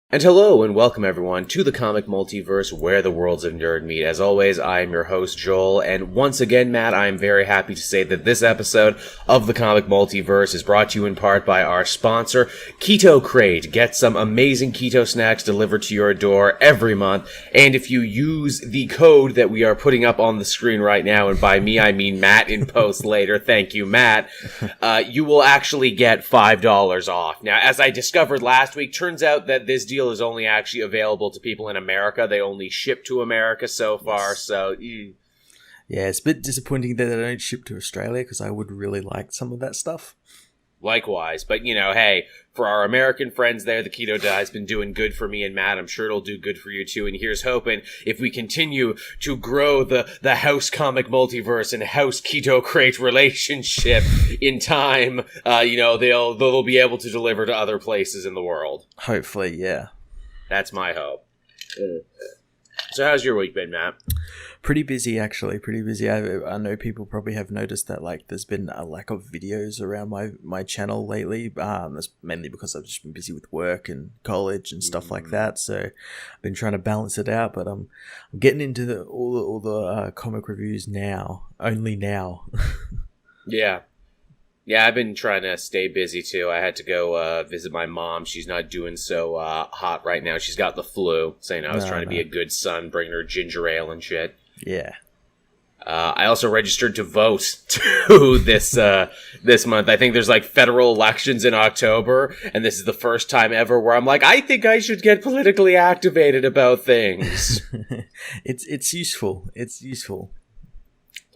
And hello and welcome everyone to the comic multiverse where the worlds of nerd meet. As always, I am your host Joel, and once again, Matt, I am very happy to say that this episode of the comic multiverse is brought to you in part by our sponsor, Keto Crate. Get some amazing keto snacks delivered to your door every month, and if you use the code that we are putting up on the screen right now, and by me I mean Matt in post later, thank you Matt, you will actually get $5 off. Now, as I discovered last week, turns out that this deal is only actually available to people in America. They only ship to America so far, so... Yeah, it's a bit disappointing that they don't ship to Australia, because I would really like some of that stuff. Likewise, but you know, hey, for our American friends there, the keto diet's been doing good for me and Matt. I'm sure it'll do good for you too, and here's hoping if we continue to grow the house comic multiverse and house keto crate relationship in time, they'll be able to deliver to other places in the world. Hopefully, yeah. That's my hope. So how's your week been, Matt? Pretty busy, actually. Pretty busy. I know people probably have noticed that, like, there's been a lack of videos around my channel lately. That's mainly because I've just been busy with work and college and stuff like that. So I've been trying to balance it out, but I'm getting into all the comic reviews now. Only now. Yeah. Yeah, I've been trying to stay busy, too. I had to go visit my mom. She's not doing so hot right now. She's got the flu. So, I was trying to be a good son, bringing her ginger ale and shit. Yeah. I also registered to vote to this month. I think there's, like, federal elections in October, and this is the first time ever where I'm like, I think I should get politically activated about things. It's useful. It's useful.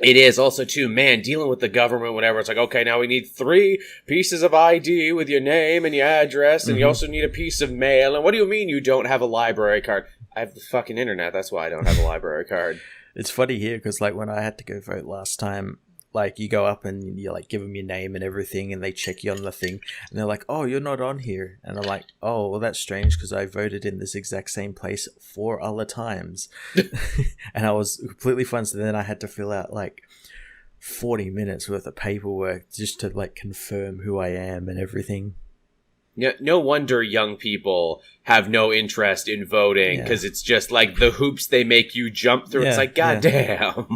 It is also, too, man, dealing with the government, whatever. It's like, okay, now we need 3 pieces of ID with your name and your address, and you also need a piece of mail. And what do you mean you don't have a library card? I have the fucking internet. That's why I don't have a library card. It's funny here, because, like, when I had to go vote last time, like, you go up and you, like, give them your name and everything, and they check you on the thing, and they're like, oh, you're not on here. And I'm like, oh, well, that's strange, because I voted in this exact same place 4 other times. And I was completely fine, so then I had to fill out, like, 40 minutes worth of paperwork just to, like, confirm who I am and everything. Yeah, no wonder young people have no interest in voting, because it's just like the hoops they make you jump through. It's like, goddamn.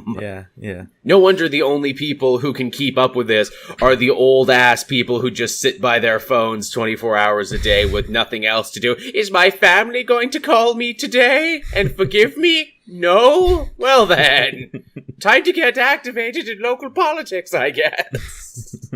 Yeah. No wonder the only people who can keep up with this are the old ass people who just sit by their phones 24 hours a day with nothing else to do. Is my family going to call me today and forgive me? No? Well then, time to get activated in local politics, I guess.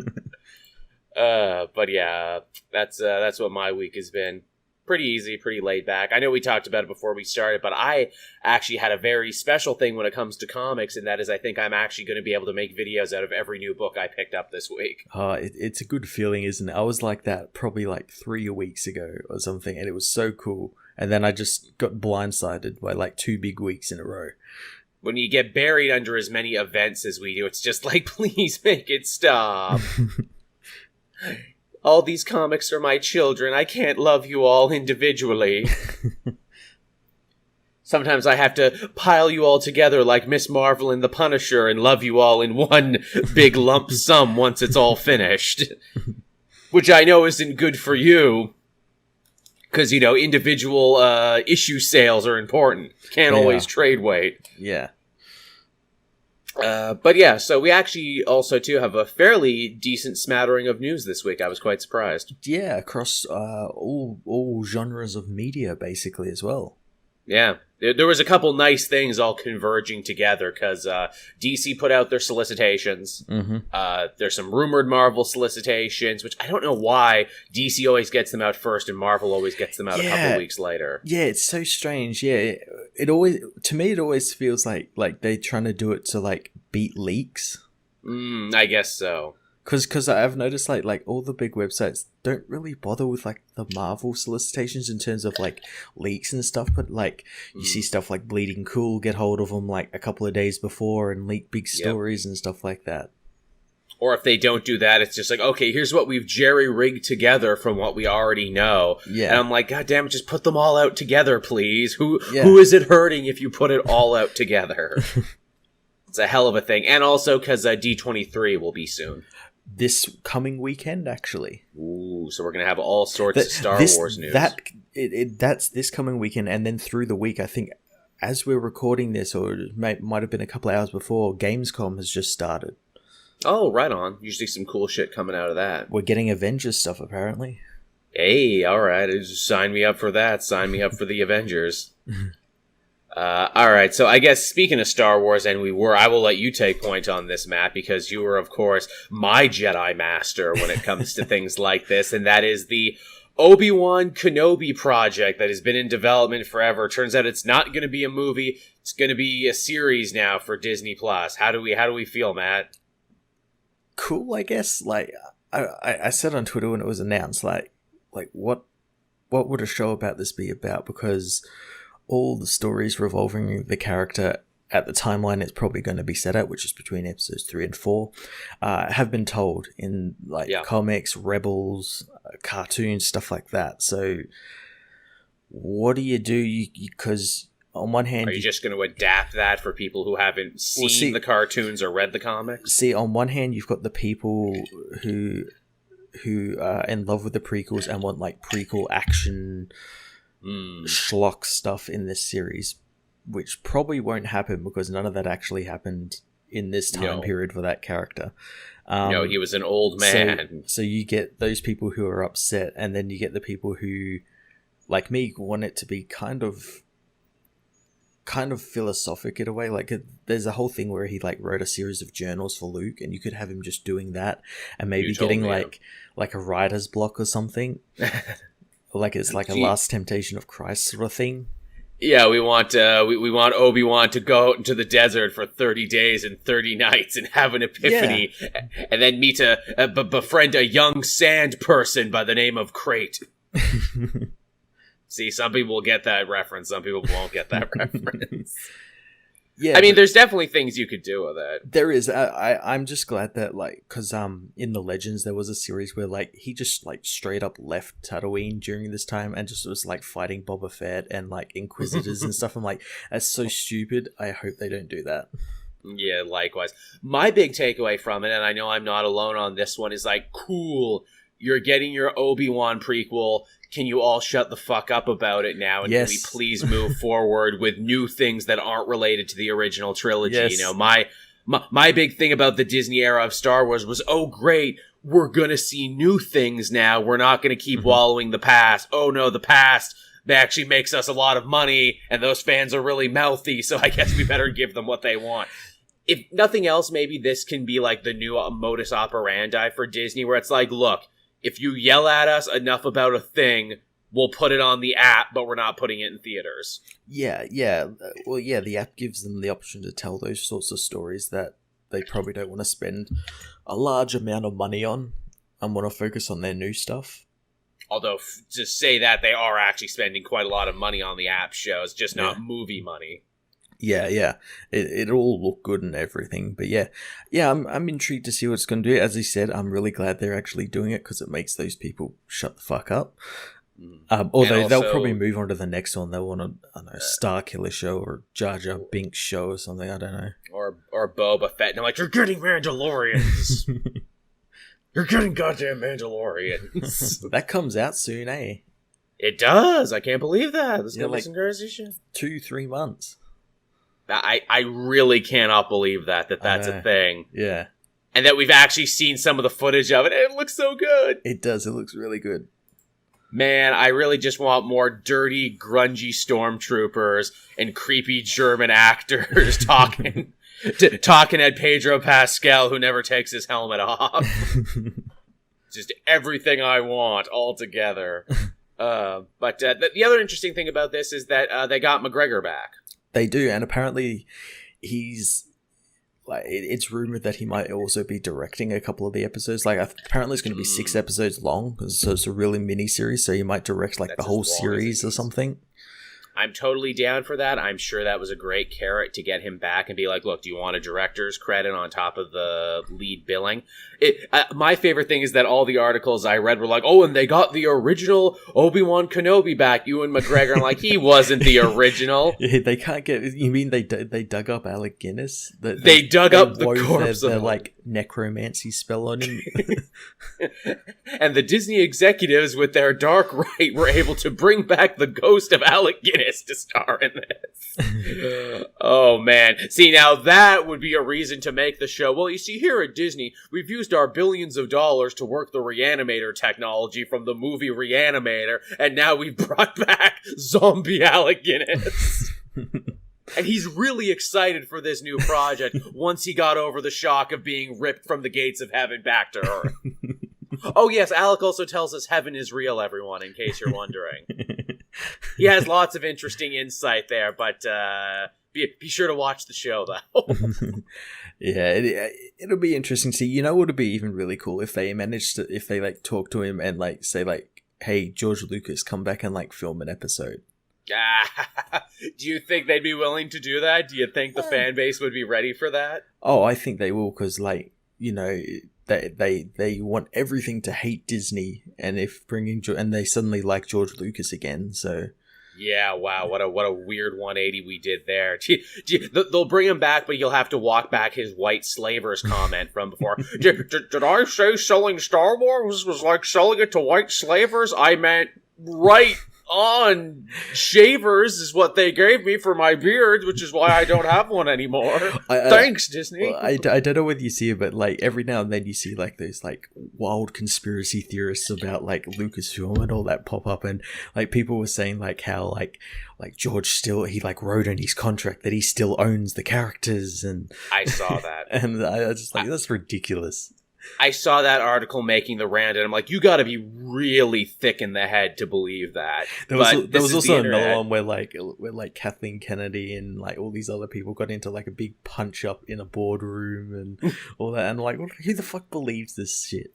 But yeah, that's what my week has been. Pretty easy, pretty laid back. I know we talked about it before we started, but I actually had a very special thing when it comes to comics, and that is I think I'm actually going to be able to make videos out of every new book I picked up this week. It's a good feeling, isn't it? I was like that probably like 3 weeks ago or something, and it was so cool. And then I just got blindsided by like 2 big weeks in a row. When you get buried under as many events as we do, it's just like, please make it stop. All these comics are my children. I can't love you all individually. Sometimes I have to pile you all together like Miss Marvel and the Punisher and love you all in one big lump sum once it's all finished. Which I know isn't good for you. Because, individual issue sales are important. Can't always trade weight. Yeah. But yeah, so we actually also, too, have a fairly decent smattering of news this week. I was quite surprised. Yeah, across all genres of media, basically, as well. Yeah. There was a couple nice things all converging together, because DC put out their solicitations. There's some rumored Marvel solicitations, which I don't know why DC always gets them out first and Marvel always gets them out a couple weeks later. Yeah, it's so strange. Yeah, it always, to me, it always feels like they're trying to do it to, like, beat leaks. I guess so. Because I've noticed like all the big websites don't really bother with like the Marvel solicitations in terms of like leaks and stuff, but like you see stuff like Bleeding Cool get hold of them like a couple of days before and leak big stories and stuff like that. Or if they don't do that, it's just like, okay, here's what we've jerry-rigged together from what we already know. Yeah. And I'm like, God damn it, just put them all out together, please. Who is it hurting if you put it all out together? It's a hell of a thing. And also because D23 will be soon. this coming weekend, actually. Ooh, so we're going to have all sorts of Star Wars news. That's this coming weekend, and then through the week, I think, as we're recording this, or it might have been a couple of hours before, Gamescom has just started. Oh, right on. Usually some cool shit coming out of that. We're getting Avengers stuff, apparently. Hey, all right. Just sign me up for that. Sign me up for the Avengers. All right. So I guess speaking of Star Wars, I will let you take point on this, Matt, because you were, of course, my Jedi master when it comes to things like this, and that is the Obi Wan Kenobi project that has been in development forever. Turns out it's not going to be a movie; it's going to be a series now for Disney Plus. How do we feel, Matt? Cool, I guess. Like I said on Twitter when it was announced, like what would a show about this be about? Because all the stories revolving the character at the timeline it's probably going to be set at, which is between episodes 3 and 4, have been told in comics, Rebels, cartoons, stuff like that. So what do you do? Because on one hand, are you just going to adapt that for people who haven't seen the cartoons or read the comics? See, on one hand, you've got the people who are in love with the prequels and want like prequel action schlock stuff in this series, which probably won't happen because none of that actually happened in this time period for that character. He was an old man. So you get those people who are upset, and then you get the people who, like me, want it to be kind of philosophic in a way. Like there's a whole thing where he like wrote a series of journals for Luke, and you could have him just doing that and maybe getting like a writer's block or something. Like it's like a Last Temptation of Christ sort of thing. Yeah, we want Obi-Wan to go out into the desert for 30 days and 30 nights and have an epiphany, and then meet befriend a young sand person by the name of Crate. See, some people will get that reference, some people won't get that reference. Yeah, I mean, there's definitely things you could do with it. There is. I'm just glad that, like, because in the Legends there was a series where like he just like straight up left Tatooine during this time and just was like fighting Boba Fett and like Inquisitors and stuff. I'm like, that's so stupid. I hope they don't do that. Yeah, likewise. My big takeaway from it, and I know I'm not alone on this one, is like, cool, you're getting your Obi-Wan prequel. Can you all shut the fuck up about it now? And can we please move forward with new things that aren't related to the original trilogy? Yes. You know, my big thing about the Disney era of Star Wars was, oh, great, we're going to see new things now. We're not going to keep wallowing the past. Oh, no, the past actually makes us a lot of money, and those fans are really mouthy, so I guess we better give them what they want. If nothing else, maybe this can be like the new modus operandi for Disney, where it's like, look, if you yell at us enough about a thing, we'll put it on the app, but we're not putting it in theaters. Yeah. Well, yeah, the app gives them the option to tell those sorts of stories that they probably don't want to spend a large amount of money on and want to focus on their new stuff. Although, to say that, they are actually spending quite a lot of money on the app shows, just not movie money. Yeah. It all look good and everything, but yeah, I'm intrigued to see what it's going to do. As I said, I'm really glad they're actually doing it because it makes those people shut the fuck up. Although they'll probably move on to the next one. They'll want a Star Killer show or Jar Jar Binks show or something. I don't know. Or Boba Fett. And I'm like, you're getting Mandalorians. You're getting goddamn Mandalorians. That comes out soon, eh? It does. I can't believe that. This is like 2-3 months. I really cannot believe that's a thing. Yeah. And that we've actually seen some of the footage of it. It looks so good. It does. It looks really good. Man, I really just want more dirty, grungy stormtroopers and creepy German actors talking at Pedro Pascal, who never takes his helmet off. Just everything I want all together. But the other interesting thing about this is that they got McGregor back. They do, and apparently he's like, it's rumored that he might also be directing a couple of the episodes. Like, apparently it's going to be 6 episodes long, so it's a really mini series. So he might direct like the whole series or something. I'm totally down for that. I'm sure that was a great carrot to get him back and be like, look, do you want a director's credit on top of the lead billing? My favorite thing is that all the articles I read were like, oh, and they got the original Obi Wan Kenobi back, Ewan McGregor. I'm like, he wasn't the original. Yeah, they can't get. You mean they dug up Alec Guinness? They dug up the corpse their of like necromancy spell on him. And the Disney executives, with their dark right, were able to bring back the ghost of Alec Guinness to star in this. Oh man, see, now that would be a reason to make the show. Well, you see, here at Disney, we've used our billions of dollars to work the Reanimator technology from the movie Reanimator, and now we've brought back zombie Alec Guinness. And he's really excited for this new project once he got over the shock of being ripped from the gates of heaven back to Earth. Oh yes, Alec also tells us heaven is real, everyone, in case you're wondering. He has lots of interesting insight there, but be sure to watch the show, though. Yeah, it'll be interesting to see. You know what would be even really cool if they managed to, if they like talk to him and like say like, hey, George Lucas, come back and like film an episode. Do you think they'd be willing to do that? Do you think the fan base would be ready for that? Oh, I think they will, because like, you know, they want everything to hate Disney, and if bringing and they suddenly like George Lucas again, so. Yeah, wow, what a weird 180 we did there. They'll bring him back, but you'll have to walk back his white slavers comment from before. Did I say selling Star Wars was like selling it to white slavers? I meant right on shavers is what they gave me for my beard, which is why I don't have one anymore. Thanks, Disney. Well, I don't know whether you see it, but like every now and then you see like those like wild conspiracy theorists about like Lucasfilm and all that pop up, and like people were saying like how like George still, he like wrote in his contract that he still owns the characters, and I saw that. And I was just like, that's ridiculous. I saw that article making the round, and I'm like, you gotta be really thick in the head to believe that. There was also another one where like Kathleen Kennedy and like all these other people got into like a big punch up in a boardroom and all that, and like, who the fuck believes this shit?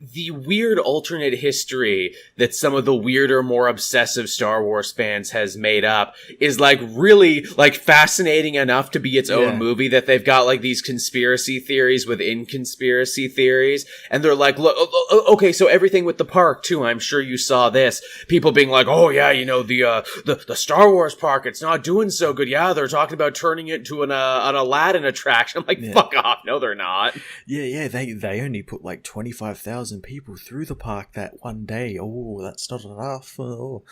The weird alternate history that some of the weirder, more obsessive Star Wars fans has made up is like really like fascinating enough to be its own movie, that they've got like these conspiracy theories within conspiracy theories. And they're like, look, okay, so everything with the park too. I'm sure you saw this. People being like, oh yeah, you know, the Star Wars park, it's not doing so good. Yeah, they're talking about turning it to an Aladdin attraction. I'm like, fuck off. No, they're not. Yeah, they only put like 25,000 people through the park that one day. Oh, that's not enough. Oh.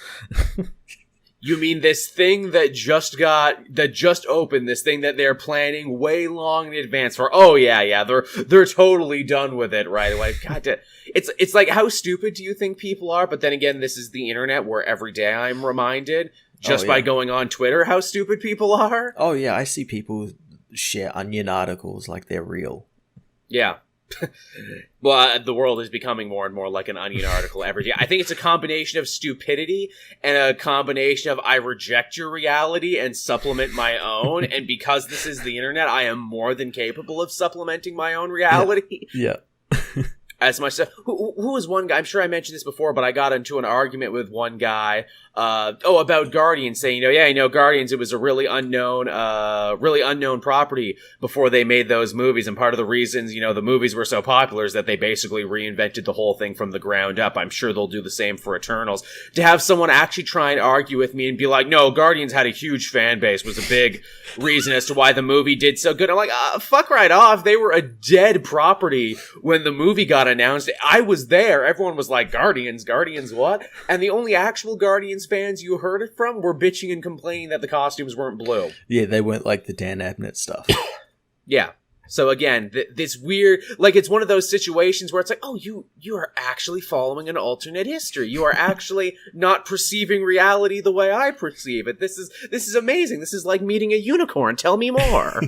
You mean this thing that just opened, this thing that they're planning way long in advance for? Oh yeah, they're totally done with it right away. God, it's like, how stupid do you think people are? But then again, this is the internet, where every day I'm reminded just by going on Twitter how stupid people are. Oh yeah, I see people share Onion articles like they're real. Yeah. Well, the world is becoming more and more like an Onion article every day. I think it's a combination of stupidity and a combination of I reject your reality and supplement my own. And because this is the internet, I am more than capable of supplementing my own reality. Yeah. As myself, who was one guy? I'm sure I mentioned this before, but I got into an argument with one guy, about Guardians, saying, Guardians, it was a really unknown property before they made those movies, and part of the reasons, the movies were so popular is that they basically reinvented the whole thing from the ground up. I'm sure they'll do the same for Eternals. To have someone actually try and argue with me and be like, no, Guardians had a huge fan base, was a big reason as to why the movie did so good. I'm like, fuck right off. They were a dead property when the movie got announced. I was there. Everyone was like, Guardians what? And the only actual Guardians fans you heard it from were bitching and complaining that the costumes weren't blue. Yeah, they weren't like the Dan Abnett stuff. Yeah. So again, this weird, like, it's one of those situations where it's like, oh, you are actually following an alternate history. You are actually not perceiving reality the way I perceive it. This is amazing. This is like meeting a unicorn. Tell me more.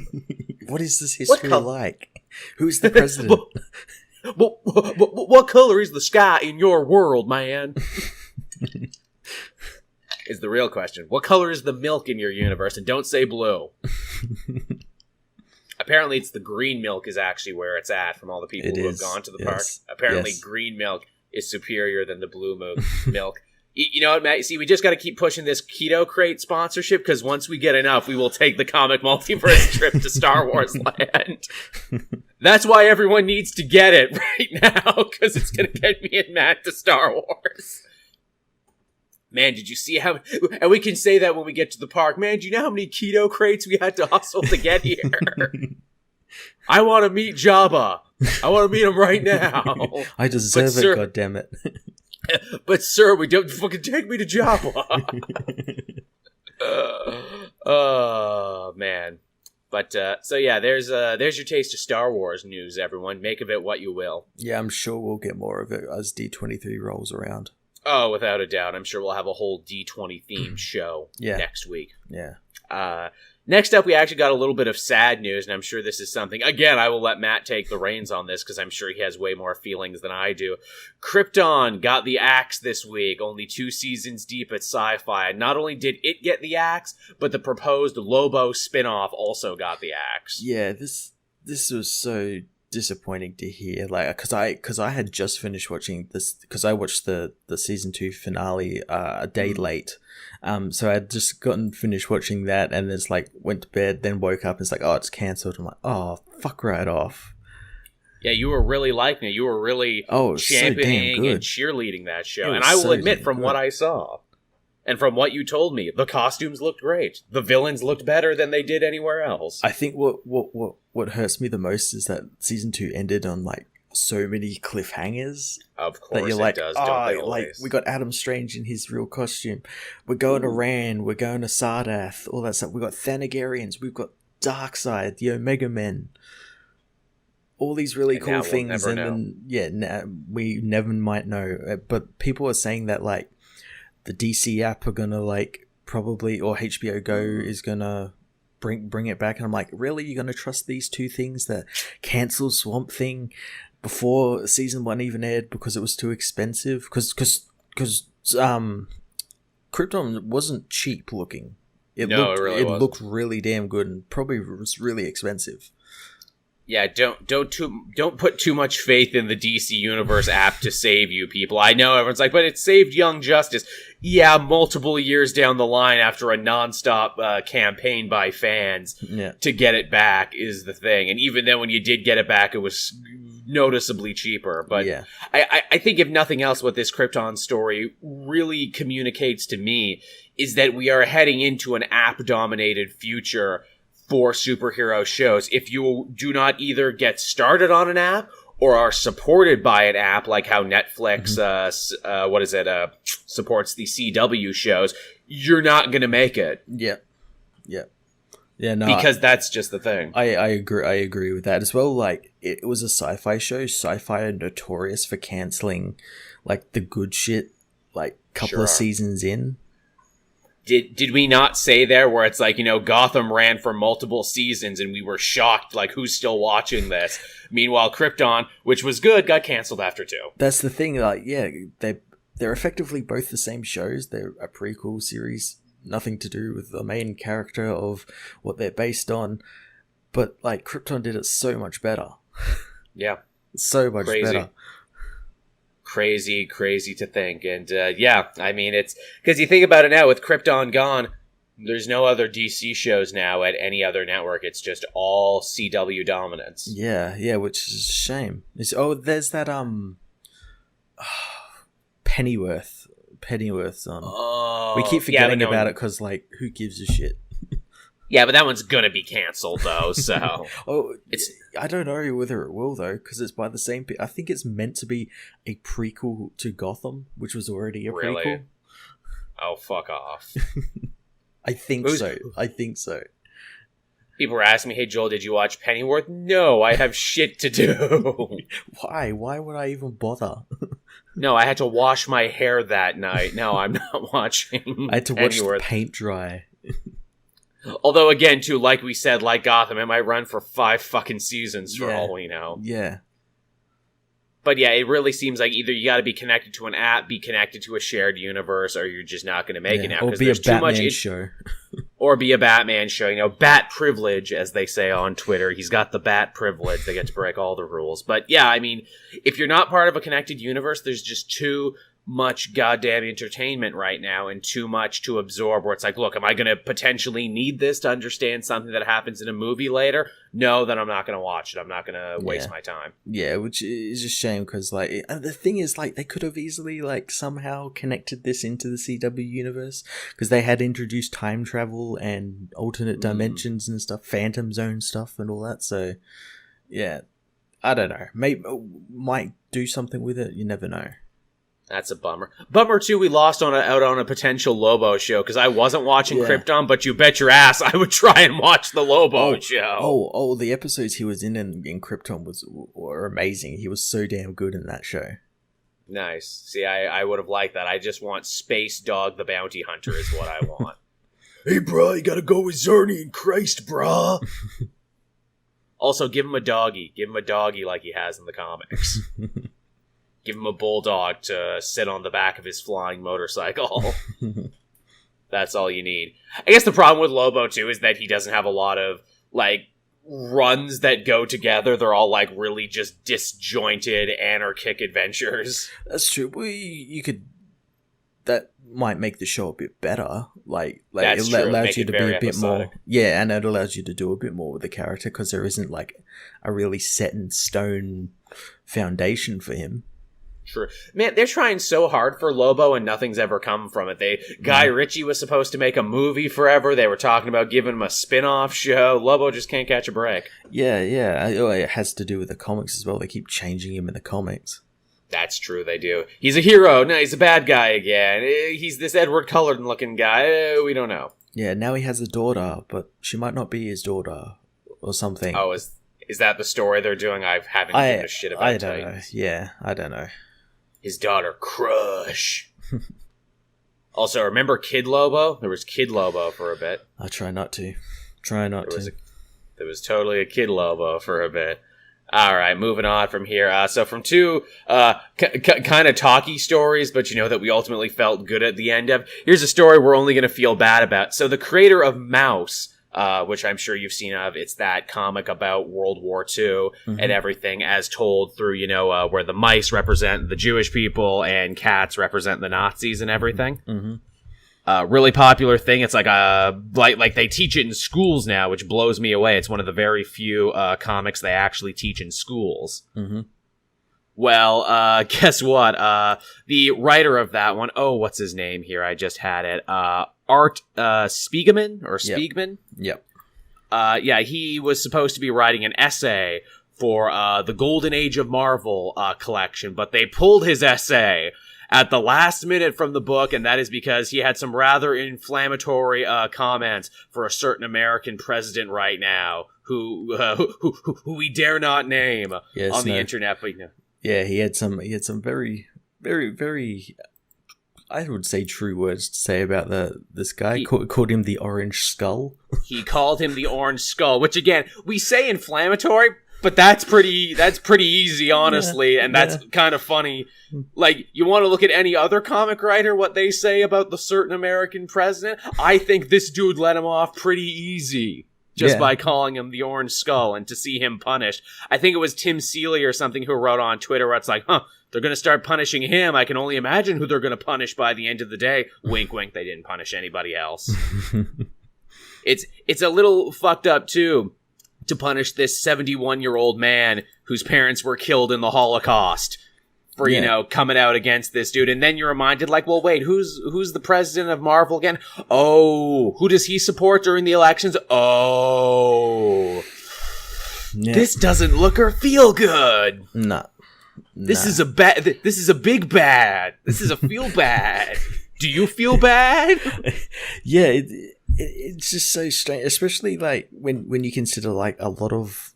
What is this history like? Who's the president? What color is the sky in your world, man? Is the real question. What color is the milk in your universe? And don't say blue. Apparently it's the green milk is actually where it's at from all the people who have gone to the park. Apparently green milk is superior than the blue milk. You know what, Matt? See, we just got to keep pushing this Keto Crate sponsorship, because once we get enough, we will take the comic multiverse trip to Star Wars land. That's why everyone needs to get it right now, because it's going to get me and Matt to Star Wars. Man, did you see how... And we can say that when we get to the park. Man, do you know how many Keto Crates we had to hustle to get here? I want to meet Jabba. I want to meet him right now. I deserve it, goddammit. But sir, we don't fucking take me to Jabba. Oh man. But so yeah, there's your taste of Star Wars news, everyone. Make of it what you will. Yeah, I'm sure we'll get more of it as D23 rolls around. Oh, without a doubt. I'm sure we'll have a whole D20 themed show next week. Yeah. Next up, we actually got a little bit of sad news, and I'm sure this is something... Again, I will let Matt take the reins on this, because I'm sure he has way more feelings than I do. Krypton got the axe this week, only 2 seasons deep at Syfy. Not only did it get the axe, but the proposed Lobo spin-off also got the axe. Yeah, this was so disappointing to hear, like, because I had just finished watching this, because I watched the season 2 finale a day late. So I had just finished watching that, and it's like went to bed, then woke up and it's like, oh, it's cancelled. I'm like, oh, fuck right off. Yeah, you were really liking it. You were really championing and cheerleading that show. And I will admit, from what I saw and from what you told me, the costumes looked great. The villains looked better than they did anywhere else. I think what hurts me the most is that season 2 ended on like so many cliffhangers. Of course, that you're it does. Don't they always? Like, we got Adam Strange in his real costume. We're going to Rand. We're going to Sardath. All that stuff. We got Thanagarians. We've got Darkseid, the Omega Men. All these really cool things, we never might know. But people are saying that like the DC app are gonna like probably, or HBO Go is gonna bring it back, and I'm like, really? You're gonna trust these 2 things that cancel Swamp Thing before season 1 even aired because it was too expensive? Because Krypton wasn't cheap looking. It looked really damn good, and probably was really expensive. Yeah, don't put too much faith in the DC Universe app to save you, people. I know everyone's like, but it saved Young Justice. Yeah, multiple years down the line after a nonstop campaign by fans to get it back is the thing. And even then, when you did get it back, it was noticeably cheaper. But I think if nothing else, what this Krypton story really communicates to me is that we are heading into an app-dominated future for superhero shows. If you do not either get started on an app or are supported by an app, like how Netflix supports the CW shows, you're not going to make it. Yeah, no, because that's just the thing. I agree with that as well. Like, it was a sci-fi show. Sci-fi are notorious for canceling like the good shit like couple of seasons in. Did we not say there where it's like, Gotham ran for multiple seasons and we were shocked, like, who's still watching this? Meanwhile, Krypton, which was good, got canceled after 2. That's the thing, like, yeah, they're effectively both the same shows. They're a prequel series, nothing to do with the main character of what they're based on. But, like, Krypton did it so much better. Yeah. So much better. Crazy to think. And I mean, it's because you think about it now, with Krypton gone, there's no other DC shows now at any other network. It's just all CW dominance. Yeah, which is a shame. There's that Pennyworth's on. Oh, we keep forgetting about it because, like, who gives a shit? Yeah, but that one's gonna be canceled though. So I don't know whether it will though, because it's by the same. I think it's meant to be a prequel to Gotham, which was already a prequel. Oh, fuck off! I think so. People were asking me, "Hey Joel, did you watch Pennyworth?" No, I have shit to do. Why? Why would I even bother? No, I had to wash my hair that night. No, I'm not watching. I had to watch the paint dry. Although, again, too, like we said, like Gotham, it might run for 5 fucking seasons for all we know. Yeah. But yeah, it really seems like either you gotta be connected to an app, be connected to a shared universe, or you're just not gonna make it now. Or be a Batman show. Or be a Batman show. Bat privilege, as they say on Twitter. He's got the bat privilege. They get to break all the rules. But yeah, I mean, if you're not part of a connected universe, there's just too much goddamn entertainment right now and too much to absorb, where it's like, look, am I going to potentially need this to understand something that happens in a movie later? No, then I'm not going to watch it. I'm not going to waste my time. Yeah, which is a shame, because like the thing is, like, they could have easily like somehow connected this into the CW universe, because they had introduced time travel and alternate dimensions and stuff, Phantom Zone stuff and all that. So yeah, I don't know. Maybe might do something with it. You never know. That's a bummer. Bummer too. We lost out on a potential Lobo show, because I wasn't watching Krypton, but you bet your ass I would try and watch the Lobo show. Oh! The episodes he was in Krypton were amazing. He was so damn good in that show. Nice. See, I would have liked that. I just want Space Dog the Bounty Hunter is what I want. Hey, bro, you gotta go with Zerny and Christ, bro. Also, give him a doggy. Give him a doggy like he has in the comics. Give him a bulldog to sit on the back of his flying motorcycle. That's all you need. I guess the problem with Lobo, too, is that he doesn't have a lot of, like, runs that go together. They're all, like, really just disjointed, anarchic adventures. That's true. Well, you could... That might make the show a bit better. Like That's it true. allows you to be a bit episodic. more... Yeah, and it allows you to do a bit more with the character, because there isn't, like, a really set-in-stone foundation for him. True. Man, they're trying so hard for Lobo and nothing's ever come from it. Guy Ritchie was supposed to make a movie forever. They were talking about giving him a spin-off show. Lobo just can't catch a break. Yeah. It has to do with the comics as well. They keep changing him in the comics. That's true, they do. He's a hero. No, he's a bad guy again. He's this Edward Cullen-looking guy. We don't know. Yeah, now he has a daughter, but she might not be his daughter or something. Oh, is that the story they're doing? I haven't given a shit about it. I don't know. Yeah, I don't know. His daughter, Crush. Also, remember Kid Lobo? There was Kid Lobo for a bit. I try not to. There was totally a Kid Lobo for a bit. All right, moving on from here. So from two kind of talky stories, but that we ultimately felt good at the end of, here's a story we're only going to feel bad about. So the creator of Mouse, which I'm sure you've seen of, it's that comic about World War II and everything, as told through, where the mice represent the Jewish people and cats represent the Nazis and everything. Really popular thing. It's like they teach it in schools now, which blows me away. It's one of the very few comics they actually teach in schools. Well, guess what? The writer of that one, what's his name here? I just had it. Art Spiegelman or Spiegman? Yep. Yeah, he was supposed to be writing an essay for the Golden Age of Marvel collection, but they pulled his essay at the last minute from the book, and that is because he had some rather inflammatory comments for a certain American president right now, who we dare not name on the internet. But yeah, he had some very, very, very, I would say, true words to say about this guy. He called him the Orange Skull. He called him the Orange Skull, which again, we say inflammatory, but that's pretty easy, honestly, and that's kind of funny. Like, you want to look at any other comic writer, what they say about the certain American president? I think this dude let him off pretty easy just by calling him the Orange Skull, and to see him punished. I think it was Tim Seeley or something who wrote on Twitter where it's like, they're going to start punishing him. I can only imagine who they're going to punish by the end of the day. Wink, wink, they didn't punish anybody else. It's a little fucked up, too, to punish this 71-year-old man whose parents were killed in the Holocaust for, coming out against this dude. And then you're reminded, like, well, wait, who's the president of Marvel again? Oh, who does he support during the elections? Oh, this doesn't look or feel good. No. This is a big bad. This is a feel bad. Do you feel bad? Yeah, it's just so strange, especially like when you consider like a lot of,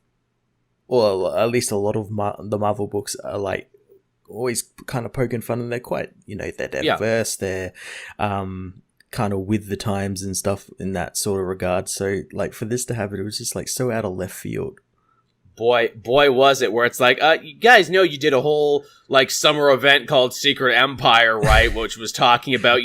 well, at least a lot of the Marvel books are like always kind of poking fun, and they're quite, they're diverse, they're kind of with the times and stuff in that sort of regard. So like for this to happen, it was just like so out of left field. Boy, was it, where it's like, you guys know you did a whole, like, summer event called Secret Empire, right? Which was talking about,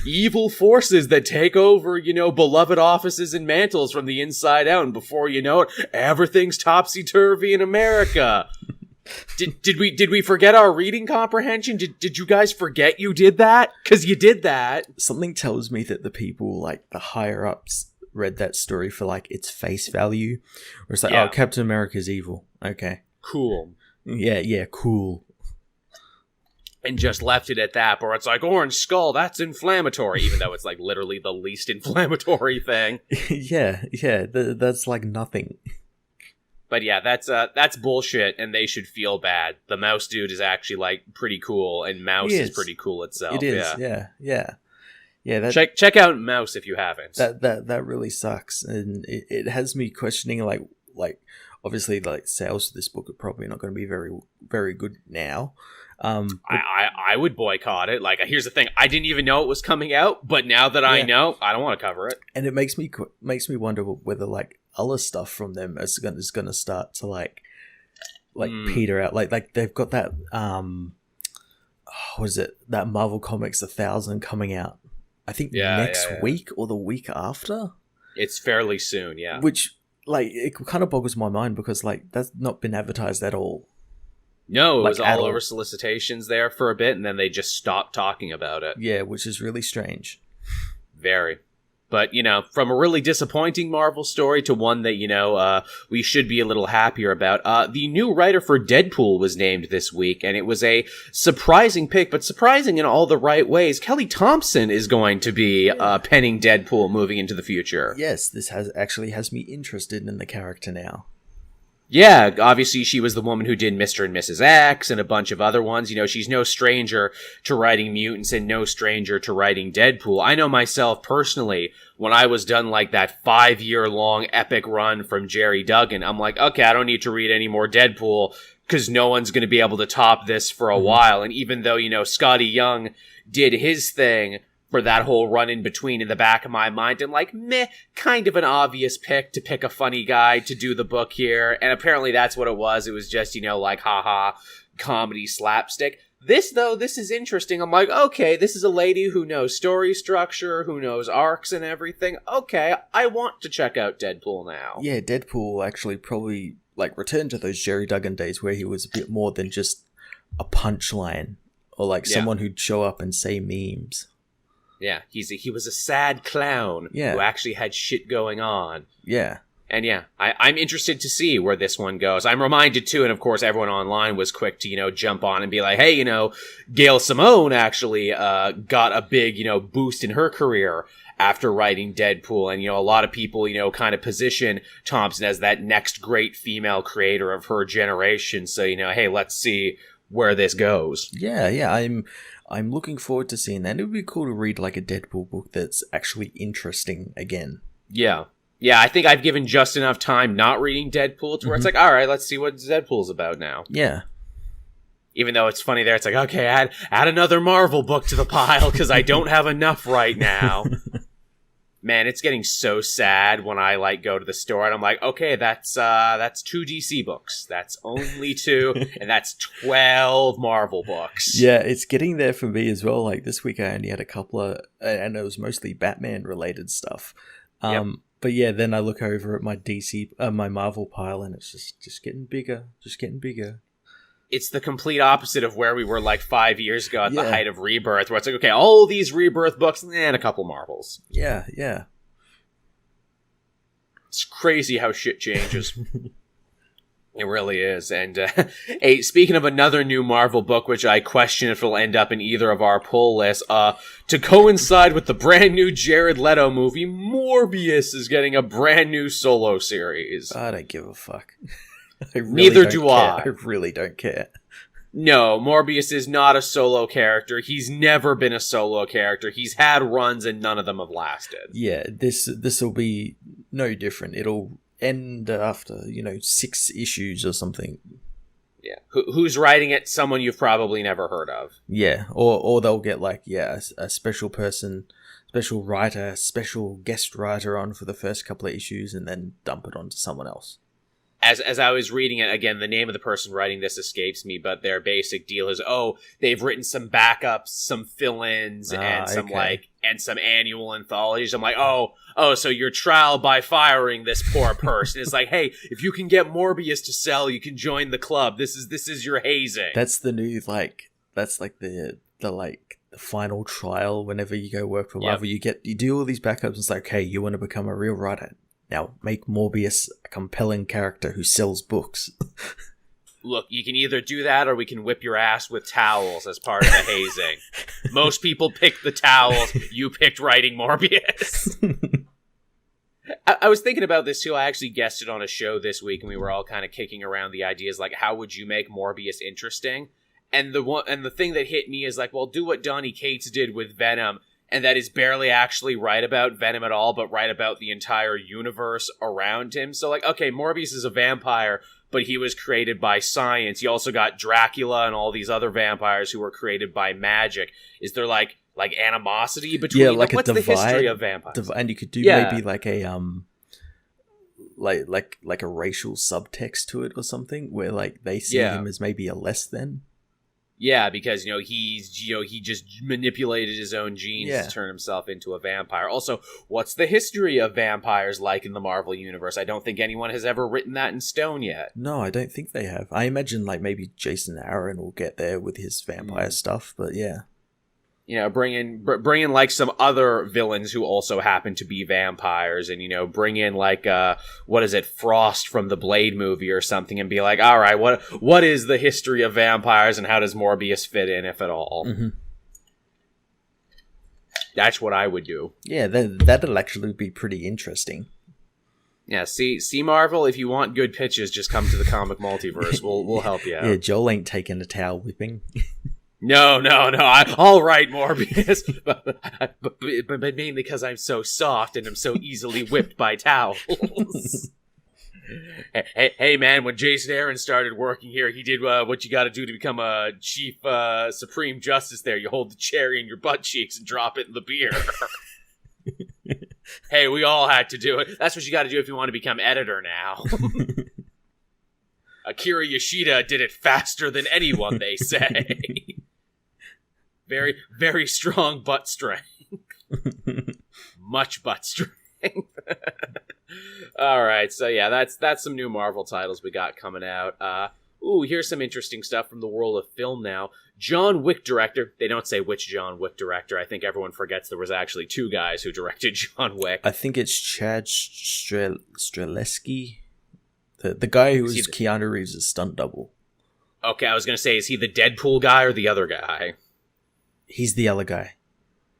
evil forces that take over, beloved offices and mantles from the inside out. And before you know it, everything's topsy-turvy in America. Did we forget our reading comprehension? Did you guys forget you did that? Because you did that. Something tells me that the people, like, the higher-ups read that story for, like, its face value. Or it's like, oh, Captain America's evil. Okay. Cool. Yeah, cool. And just left it at that, or it's like, Orange Skull, that's inflammatory, even though it's, like, literally the least inflammatory thing. yeah, that's, like, nothing. But yeah, that's bullshit, and they should feel bad. The mouse dude is actually, like, pretty cool, and Mouse is pretty cool itself. It is, yeah. Check out Mouse if you haven't. That really sucks, and it has me questioning, like obviously, like, sales for this book are probably not going to be very, very good now. I would boycott it. Like, here's the thing: I didn't even know it was coming out, but now that I know, I don't want to cover it. And it makes me wonder whether, like, other stuff from them is going to start to like peter out. Like they've got that what is it? That Marvel Comics 1000 coming out. I think next week or the week after. It's fairly soon, yeah. Which, like, it kind of boggles my mind because, like, that's not been advertised at all. No, it was all over solicitations there for a bit, and then they just stopped talking about it. Yeah, which is really strange. Very. But, you know, from a really disappointing Marvel story to one that, you know, we should be a little happier about. The new writer for Deadpool was named this week, and it was a surprising pick, but surprising in all the right ways. Kelly Thompson is going to be penning Deadpool moving into the future. Yes, this has me interested in the character now. Yeah, obviously she was the woman who did Mr. and Mrs. X and a bunch of other ones. You know, she's no stranger to writing mutants and no stranger to writing Deadpool. I know myself personally, when I was done like that 5-year-long epic run from Jerry Duggan, I'm like, okay, I don't need to read any more Deadpool because no one's going to be able to top this for a while. And even though, you know, Scotty Young did his thing for that whole run in between, in the back of my mind, I'm like, meh, kind of an obvious pick to pick a funny guy to do the book here. And apparently that's what it was. It was just, you know, like, haha, comedy slapstick. This is interesting. I'm like, okay, this is a lady who knows story structure, who knows arcs and everything. Okay, I want to check out Deadpool now. Yeah, Deadpool actually probably, like, returned to those Jerry Duggan days where he was a bit more than just a punchline or, like, someone who'd show up and say memes. Yeah, he was a sad clown who actually had shit going on. Yeah. And yeah, I'm interested to see where this one goes. I'm reminded too, and of course everyone online was quick to, you know, jump on and be like, hey, you know, Gail Simone actually got a big, you know, boost in her career after writing Deadpool. And, you know, a lot of people, you know, kind of position Thompson as that next great female creator of her generation. So, you know, hey, let's see where this goes. Yeah, I'm looking forward to seeing that. It would be cool to read, like, a Deadpool book that's actually interesting again. Yeah. Yeah, I think I've given just enough time not reading Deadpool to where it's like, all right, let's see what Deadpool's about now. Yeah. Even though it's funny there, it's like, okay, add another Marvel book to the pile because I don't have enough right now. Man, it's getting so sad when I, like, go to the store and I'm like, okay, that's 2 DC books. That's only 2, and that's 12 Marvel books. Yeah, it's getting there for me as well. Like, this week I only had a couple of, and it was mostly Batman-related stuff. But yeah, then I look over at my my Marvel pile, and it's just getting bigger, It's the complete opposite of where we were like 5 years ago at the height of Rebirth, where it's like, okay, all these Rebirth books and a couple Marvels. Yeah. It's crazy how shit changes. It really is. And hey, speaking of another new Marvel book, which I question if it'll end up in either of our pull lists, to coincide with the brand new Jared Leto movie, Morbius is getting a brand new solo series. I don't give a fuck. Neither do I. I really don't care. No, Morbius is not a solo character. He's never been a solo character. He's had runs and none of them have lasted. Yeah, this will be no different. It'll end after, 6 issues or something. Yeah. Who's writing it? Someone you've probably never heard of. Yeah, or they'll get a special person, special writer, special guest writer on for the first couple of issues and then dump it onto someone else. as I was reading it, again, the name of the person writing this escapes me, but their basic deal is, they've written some backups, some fill-ins, and some annual anthologies. I'm like, so your trial by firing this poor person is like, hey, if you can get Morbius to sell, you can join the club. This is your hazing. That's the new, that's the final trial whenever you go work for Marvel. You do all these backups, and it's like, hey, you want to become a real writer. Now, make Morbius a compelling character who sells books. Look, you can either do that or we can whip your ass with towels as part of the hazing. Most people picked the towels. You picked writing Morbius. I was thinking about this too. I actually guested on a show this week, and we were all kind of kicking around the ideas like, how would you make Morbius interesting? And the thing that hit me is like, well, do what Donny Cates did with Venom. And that is barely actually right about Venom at all, but right about the entire universe around him. So, like, okay, Morbius is a vampire, but he was created by science. You also got Dracula and all these other vampires who were created by magic. Is there, like animosity between them? What's the history of vampires? And you could do maybe, like, a, like a racial subtext to it or something, where, like, they see him as maybe a less than. Yeah, because, he just manipulated his own genes to turn himself into a vampire. Also, what's the history of vampires like in the Marvel Universe? I don't think anyone has ever written that in stone yet. No, I don't think they have. I imagine, like, maybe Jason Aaron will get there with his vampire stuff, but yeah. Bring in like some other villains who also happen to be vampires, and bring in like what is it, Frost from the Blade movie or something, and be like, all right, what is the history of vampires and how does Morbius fit in, if at all? Mm-hmm. That's what I would do. Yeah, that'll actually be pretty interesting. Yeah, see Marvel, if you want good pitches, just come to the Comic Multiverse. We'll help you out. Yeah, Joel ain't taking a towel whipping. No. All right, Morbius, but mainly because I'm so soft and I'm so easily whipped by towels. Hey, man, when Jason Aaron started working here, he did what you got to do to become a chief supreme justice there. You hold the cherry in your butt cheeks and drop it in the beer. Hey, we all had to do it. That's what you got to do if you want to become editor now. Akira Yoshida did it faster than anyone, they say. Very, very strong butt strength. Much butt strength. All right, so yeah, that's some new Marvel titles we got coming out. Here's some interesting stuff from the world of film now. John Wick director. They don't say which John Wick director. I think everyone forgets there was actually two guys who directed John Wick. I think it's Chad Streleski. The guy who was Keanu Reeves' stunt double. Okay, I was going to say, is he the Deadpool guy or the other guy? He's the other guy.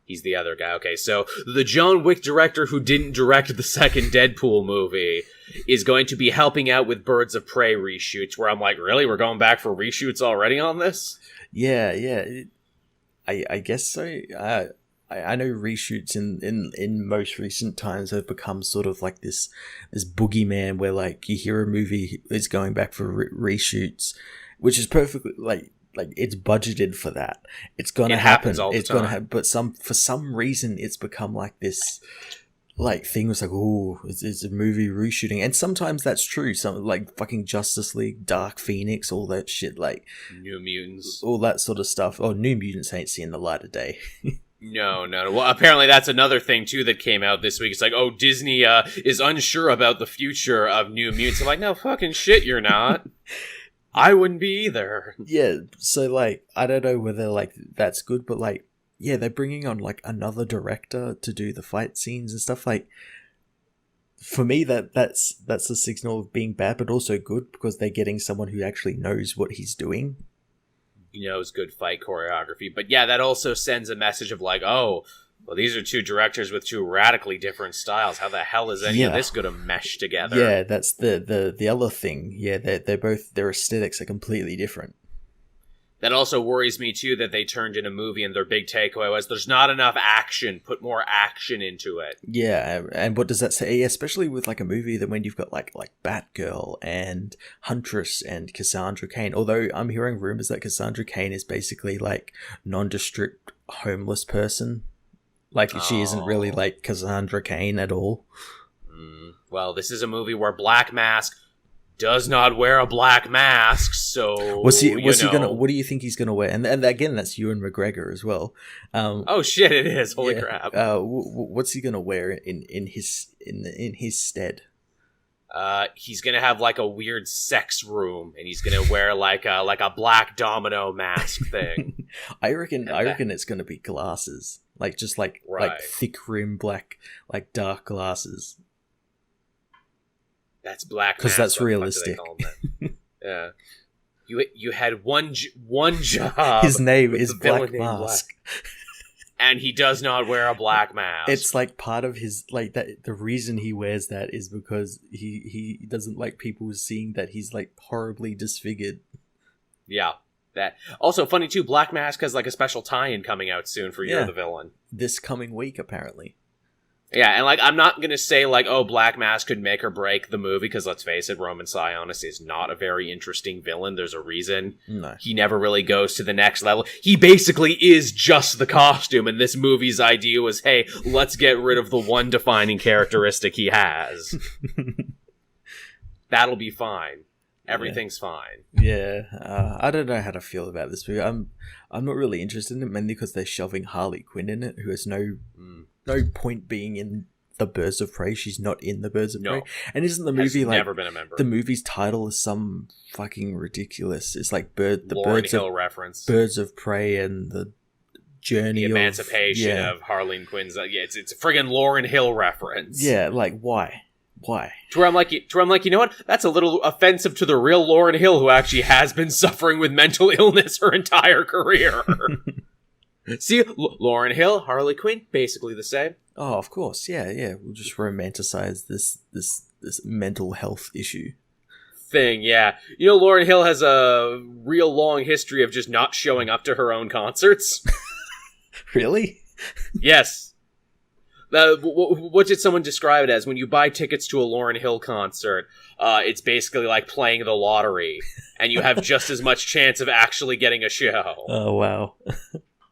He's the other guy. Okay, so the John Wick director who didn't direct the second Deadpool movie is going to be helping out with Birds of Prey reshoots, where I'm like, really? We're going back for reshoots already on this? Yeah. I guess so. I know reshoots in most recent times have become sort of like this boogeyman where, like, you hear a movie is going back for reshoots, which is perfectly like it's budgeted for that. It's gonna happen. It's gonna happen. But for some reason it's become like this like thing was like, oh, it's a movie reshooting, and sometimes that's true. Some like fucking Justice League, Dark Phoenix, all that shit, like New Mutants, all that sort of stuff. Oh, New Mutants ain't seeing the light of day. No. Well, apparently that's another thing, too, that came out this week. It's like, Disney is unsure about the future of New Mutants. I'm like, no, fucking shit, you're not. I wouldn't be either. Yeah, so, like, I don't know whether, like, that's good, but, like, yeah, they're bringing on, like, another director to do the fight scenes and stuff. Like, for me, that's a signal of being bad, but also good, because they're getting someone who actually knows what he's doing. Knows good fight choreography. But yeah, that also sends a message of like, oh, well, these are two directors with two radically different styles. How the hell is any of this going to mesh together? Yeah, that's the other thing. Yeah, their aesthetics are completely different. That also worries me, too, that they turned in a movie and their big takeaway was there's not enough action. Put more action into it. Yeah, and what does that say? Especially with, like, a movie that when you've got, like Batgirl and Huntress and Cassandra Cain. Although I'm hearing rumors that Cassandra Cain is basically, like, nondescript homeless person. Like, she isn't really, like, Cassandra Cain at all. Well, this is a movie where Black Mask does not wear a black mask, so What's he gonna? What do you think he's gonna wear? And again, that's Ewan McGregor as well. Oh shit! It is. Holy crap! What's he gonna wear in his stead? He's gonna have like a weird sex room, and he's gonna wear like a black domino mask thing. I reckon it's gonna be glasses, like thick rim black, like dark glasses. That's black, because that's realistic. Yeah, you had one job. His name is Black Mask. And he does not wear a black mask. It's like part of his like that. The reason he wears that is because he doesn't like people seeing that he's like horribly disfigured. Yeah, that also funny too. Black Mask has like a special tie-in coming out soon for You're the Villain this coming week apparently. Yeah, and like I'm not gonna say like, oh, Black Mask could make or break the movie, because let's face it, Roman Sionis is not a very interesting villain. There's a reason. No. He never really goes to the next level. He basically is just the costume, and this movie's idea was, hey, let's get rid of the one defining characteristic he has. That'll be fine. Everything's fine. Yeah, I don't know how to feel about this movie. I'm not really interested in it, mainly because they're shoving Harley Quinn in it, who has no point being in the Birds of Prey. She's not in the Birds of Prey. And isn't the movie like never been a member? The movie's title is some fucking ridiculous. It's like Lauryn Hill reference. Birds of Prey and the journey, the emancipation of Harleen Quinn's. It's a friggin' Lauryn Hill reference. Yeah, like why? To where I'm like, you know what? That's a little offensive to the real Lauryn Hill, who actually has been suffering with mental illness her entire career. See, Lauryn Hill, Harley Quinn, basically the same. Oh, of course, yeah. We'll just romanticize this mental health issue thing. Yeah, you know, Lauryn Hill has a real long history of just not showing up to her own concerts. Really? Yes. What did someone describe it as? When you buy tickets to a Lauryn Hill concert, it's basically like playing the lottery, and you have just as much chance of actually getting a show. Oh, wow.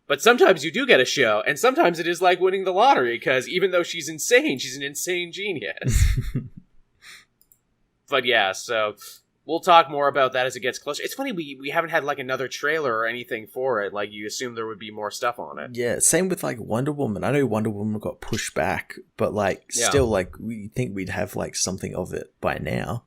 But sometimes you do get a show, and sometimes it is like winning the lottery, because even though she's insane, she's an insane genius. But yeah, so we'll talk more about that as it gets closer. It's funny, we haven't had like another trailer or anything for it. Like, you assume there would be more stuff on it. Yeah, same with like Wonder Woman. I know Wonder Woman got pushed back, but like still, like, we think we'd have like something of it by now.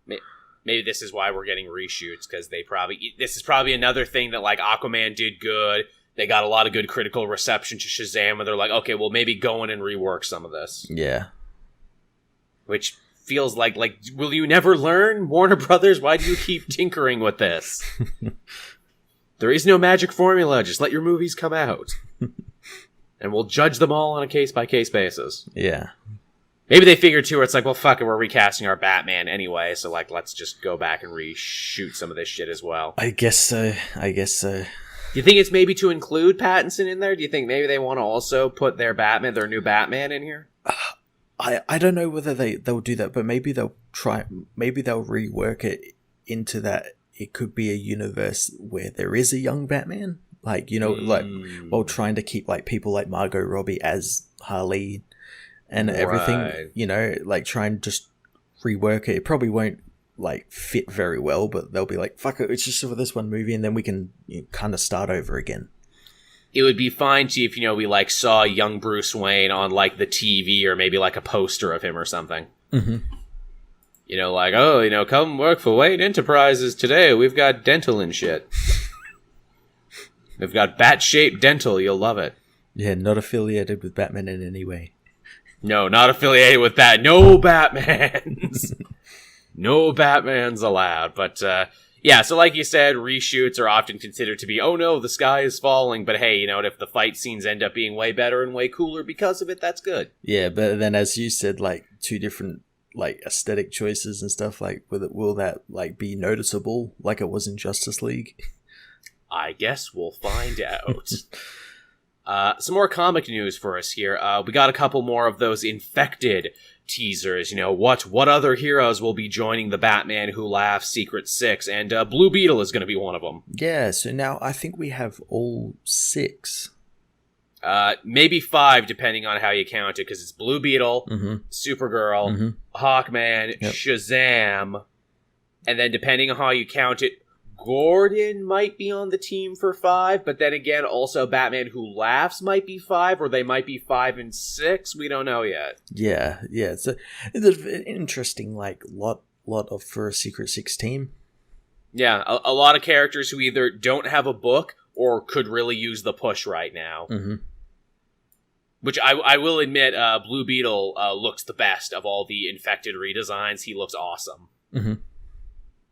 Maybe this is why we're getting reshoots, because this is probably another thing that like Aquaman did good. They got a lot of good critical reception to Shazam, and they're like, okay, well, maybe go in and rework some of this. Yeah. Which feels like, will you never learn, Warner Brothers? Why do you keep tinkering with this? There is no magic formula. Just let your movies come out. And we'll judge them all on a case-by-case basis. Yeah. Maybe they figured, too, where it's like, well, fuck it, we're recasting our Batman anyway, so, like, let's just go back and reshoot some of this shit as well. I guess so. Do you think it's maybe to include Pattinson in there? Do you think maybe they want to also put their new Batman in here? I don't know whether they'll do that, but maybe they'll rework it into that it could be a universe where there is a young Batman, like, you know, like, while trying to keep like people like Margot Robbie as Harley and everything, you know, like try and just rework it. It probably won't like fit very well, but they'll be like, fuck it, it's just for this one movie, and then we can kind of start over again. It would be fine to if, you know, we like saw young Bruce Wayne on like the TV, or maybe like a poster of him or something. Mm-hmm. You know, like, oh, you know, come work for Wayne Enterprises today. We've got dental and shit. We've got bat-shaped dental. You'll love it. Yeah, not affiliated with Batman in any way. No, not affiliated with that. No Batmans. No Batmans allowed. But, yeah, so like you said, reshoots are often considered to be, oh no, the sky is falling, but hey, you know, if the fight scenes end up being way better and way cooler because of it, that's good. Yeah, but then as you said, like, two different, like, aesthetic choices and stuff, like, will that, like, be noticeable like it was in Justice League? I guess we'll find out. Some more comic news for us here. We got a couple more of those infected teasers. You know, what other heroes will be joining the Batman Who Laughs Secret Six, and Blue Beetle is going to be one of them. Yeah, so now I think we have all 6. Maybe 5, depending on how you count it, because it's Blue Beetle, Supergirl, Hawkman, Shazam, And then depending on how you count it, Gordon might be on the team for 5, but then again, also Batman Who Laughs might be 5, or they might be 5 and 6. We don't know yet. Yeah. It's an interesting, like, lot of for a Secret Six team. Yeah, a lot of characters who either don't have a book or could really use the push right now. Mm-hmm. Which I will admit, Blue Beetle looks the best of all the infected redesigns. He looks awesome. Mm-hmm.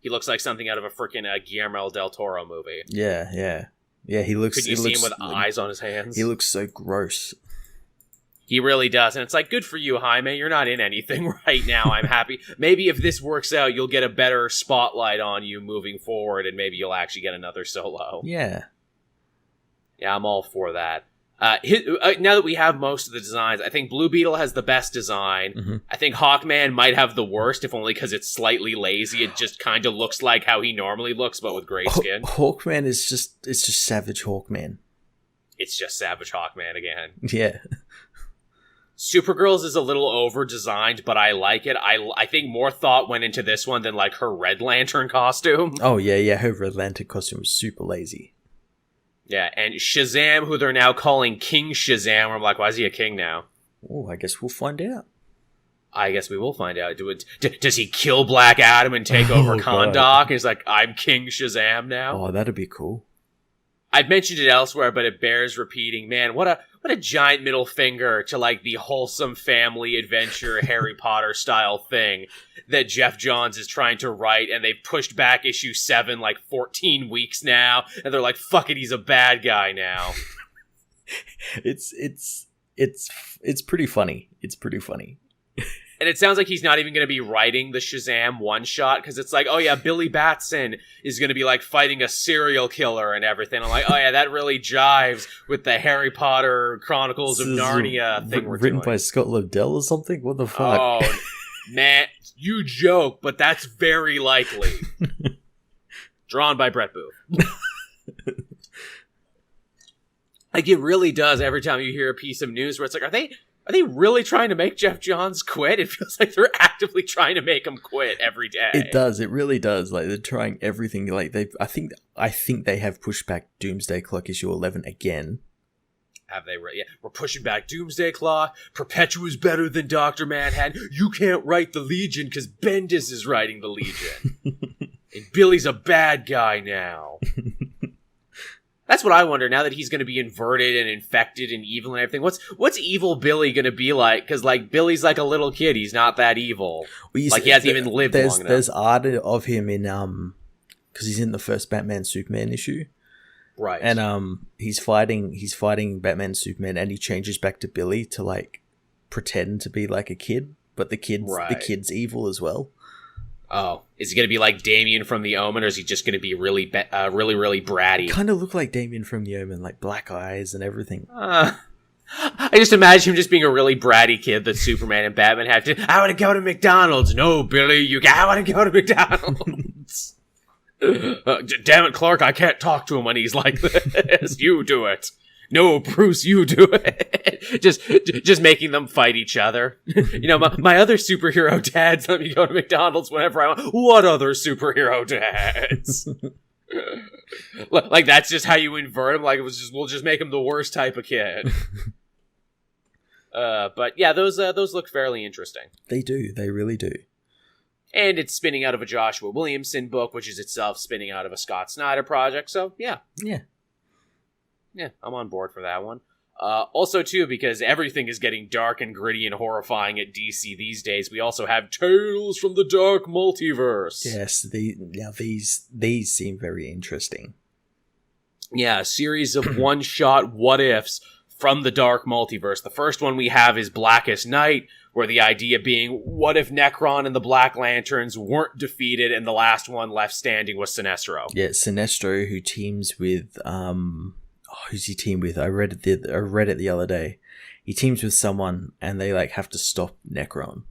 He looks like something out of a freaking Guillermo del Toro movie. Yeah. He looks... Could you see him with eyes on his hands? He looks so gross. He really does. And it's like, good for you, Jaime. You're not in anything right now. I'm happy. Maybe if this works out, you'll get a better spotlight on you moving forward, and maybe you'll actually get another solo. Yeah. Yeah, I'm all for that. Now that we have most of the designs, I think Blue Beetle has the best design. Mm-hmm. I think Hawkman might have the worst, if only because it's slightly lazy. It just kind of looks like how he normally looks, but with gray skin. Hawkman is just Savage Hawkman. It's just Savage Hawkman again. Yeah. Supergirl's is a little over-designed, but I like it. I think more thought went into this one than, like, her Red Lantern costume. Oh, yeah, her Red Lantern costume was super lazy. Yeah, and Shazam, who they're now calling King Shazam, where I'm like, why is he a king now? Oh, I guess we'll find out. I guess we will find out. Does he kill Black Adam and take over Kahndaq? And he's like, I'm King Shazam now? Oh, that'd be cool. I've mentioned it elsewhere, but it bears repeating. Man, what a giant middle finger to, like, the wholesome family adventure Harry Potter style thing that Jeff Johns is trying to write, and they've pushed back issue 7 like 14 weeks now, and they're like, fuck it, he's a bad guy now. It's pretty funny. It's pretty funny. And it sounds like he's not even going to be writing the Shazam one-shot, because it's like, oh yeah, Billy Batson is going to be, like, fighting a serial killer and everything. I'm like, oh yeah, that really jives with the Harry Potter Chronicles of Narnia thing we're doing. Written by Scott Lobdell or something? What the fuck? Oh, man, you joke, but that's very likely. Drawn by Brett Booth. Like, it really does every time you hear a piece of news where it's like, are they really trying to make Jeff Johns quit? It feels like they're actively trying to make him quit every day. It does. It really does. Like, they're trying everything. Like, I think they have pushed back Doomsday Clock issue 11 again. Have they? Yeah, we're pushing back Doomsday Clock. Perpetua's better than Dr. Manhattan. You can't write the Legion because Bendis is writing the Legion. And Billy's a bad guy now. That's what I wonder, now that he's going to be inverted and infected and evil and everything. What's evil Billy going to be like? Because, like, Billy's like a little kid. He's not that evil. Well, like, he hasn't even lived long enough. There's art of him in, because he's in the first Batman Superman issue. Right. And he's fighting Batman Superman, and he changes back to Billy to, like, pretend to be like a kid. But the kid's evil as well. Oh, is he going to be like Damien from The Omen, or is he just going to be really bratty? Kind of look like Damien from The Omen, like black eyes and everything. I just imagine him just being a really bratty kid that Superman and Batman have to. I want to go to McDonald's. No, Billy, I want to go to McDonald's. Damn it, Clark, I can't talk to him when he's like this. You do it. No, Bruce, you do it. just making them fight each other. You know, my other superhero dads let me go to McDonald's whenever I want. What other superhero dads? Like, that's just how you invert him. Like, we'll just make him the worst type of kid. But yeah, those look fairly interesting. They do. They really do. And it's spinning out of a Joshua Williamson book, which is itself spinning out of a Scott Snyder project. So yeah. Yeah, I'm on board for that one. Also, too, because everything is getting dark and gritty and horrifying at DC these days, we also have Tales from the Dark Multiverse. Yes, these seem very interesting. Yeah, a series of one-shot what-ifs from the Dark Multiverse. The first one we have is Blackest Night, where the idea being, what if Necron and the Black Lanterns weren't defeated and the last one left standing was Sinestro? Yeah, Sinestro, who teams with... who's he team with? I read it the other day. He teams with someone, and they like have to stop Necron.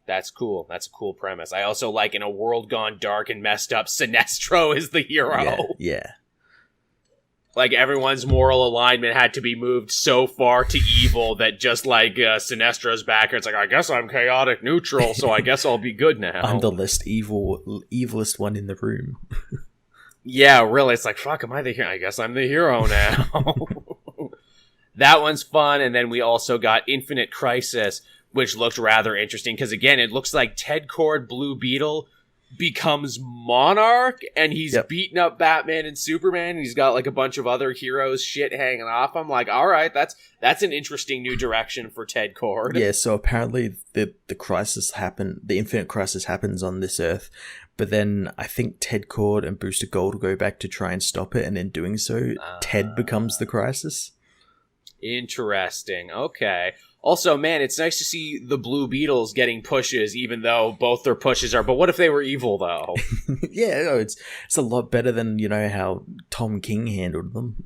That's cool. That's a cool premise. I also like, in a world gone dark and messed up, Sinestro is the hero. Yeah. Like, everyone's moral alignment had to be moved so far to evil that just like Sinestra's back, it's like, I guess I'm chaotic neutral, so I guess I'll be good now. I'm the least evilest one in the room. Yeah, really, it's like, fuck, am I the hero? I guess I'm the hero now. That one's fun, and then we also got Infinite Crisis, which looked rather interesting, because again, it looks like Ted Kord Blue Beetle becomes Monarch, and he's beating up Batman and Superman, and he's got like a bunch of other heroes shit hanging off. I'm like, all right, that's an interesting new direction for Ted Kord. Yeah, so apparently the Infinite Crisis happens on this Earth, but then I think Ted Kord and Booster Gold go back to try and stop it, and in doing so, Ted becomes the Crisis. Interesting. Okay. Also, man, it's nice to see the Blue Beetles getting pushes, even though both their pushes are. But what if they were evil, though? Yeah, no, it's a lot better than, how Tom King handled them.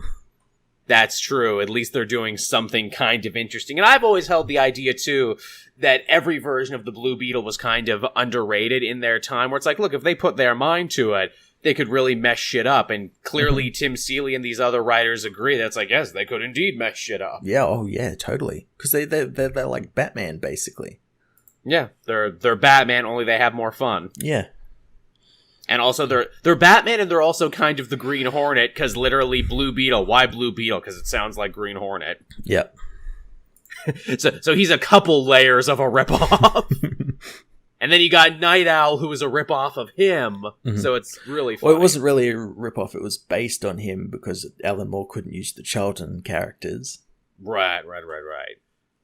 That's true. At least they're doing something kind of interesting. And I've always held the idea, too, that every version of the Blue Beetle was kind of underrated in their time, where it's like, look, if they put their mind to it, they could really mess shit up. And clearly Tim Seeley and these other writers agree. That's like, yes, they could indeed mess shit up. Yeah, oh yeah, totally. Because they're like Batman, basically. Yeah, they're Batman, only they have more fun. Yeah. And also, they're Batman, and they're also kind of the Green Hornet, because literally Blue Beetle. Why Blue Beetle? Because it sounds like Green Hornet. Yep. So he's a couple layers of a ripoff. And then you got Night Owl, who was a ripoff of him. Mm-hmm. So it's really funny. Well, it wasn't really a ripoff. It was based on him because Alan Moore couldn't use the Charlton characters. Right.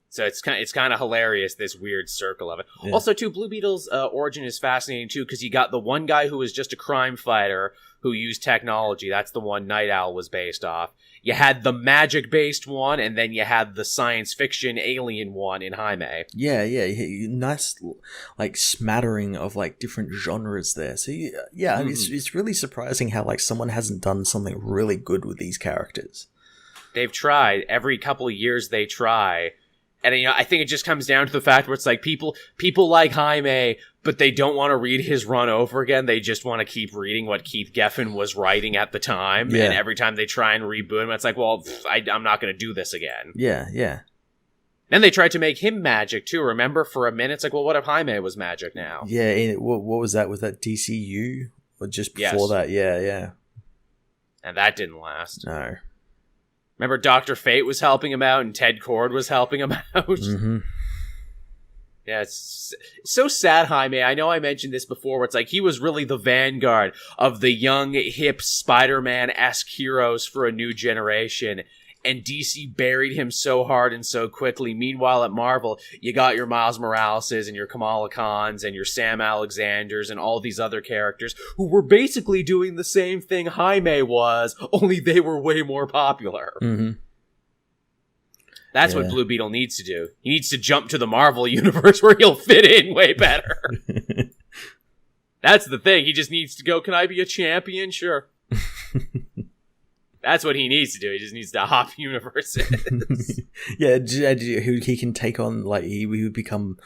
So it's kind of hilarious, this weird circle of it. Yeah. Also, too, Blue Beetle's origin is fascinating, too, because you got the one guy who was just a crime fighter who used technology. That's the one Night Owl was based off. You had the magic-based one, and then you had the science fiction alien one in Jaime. Yeah, nice, like, smattering of, like, different genres there. So, yeah, it's really surprising how, like, someone hasn't done something really good with these characters. They've tried. Every couple of years they try. And, I think it just comes down to the fact where it's like people like Jaime, but they don't want to read his run over again. They just want to keep reading what Keith Geffen was writing at the time. Yeah. And every time they try and reboot him, it's like, well, I'm not going to do this again. Yeah. Then they tried to make him magic, too. Remember, for a minute, it's like, well, what if Jaime was magic now? Yeah, what was that? Was that DCU? Or just before that? Yeah. And that didn't last. No. Remember, Dr. Fate was helping him out, and Ted Kord was helping him out? Mm-hmm. Yeah, it's so sad, Jaime. I know I mentioned this before, where it's like he was really the vanguard of the young, hip, Spider-Man-esque heroes for a new generation, and DC buried him so hard and so quickly. Meanwhile, at Marvel, you got your Miles Moraleses and your Kamala Khans and your Sam Alexanders and all these other characters who were basically doing the same thing Jaime was, only they were way more popular. Mm-hmm. That's what Blue Beetle needs to do. He needs to jump to the Marvel universe where he'll fit in way better. That's the thing. He just needs to go, can I be a champion? Sure. That's what he needs to do. He just needs to hop universes. Yeah, he can take on, like, he would become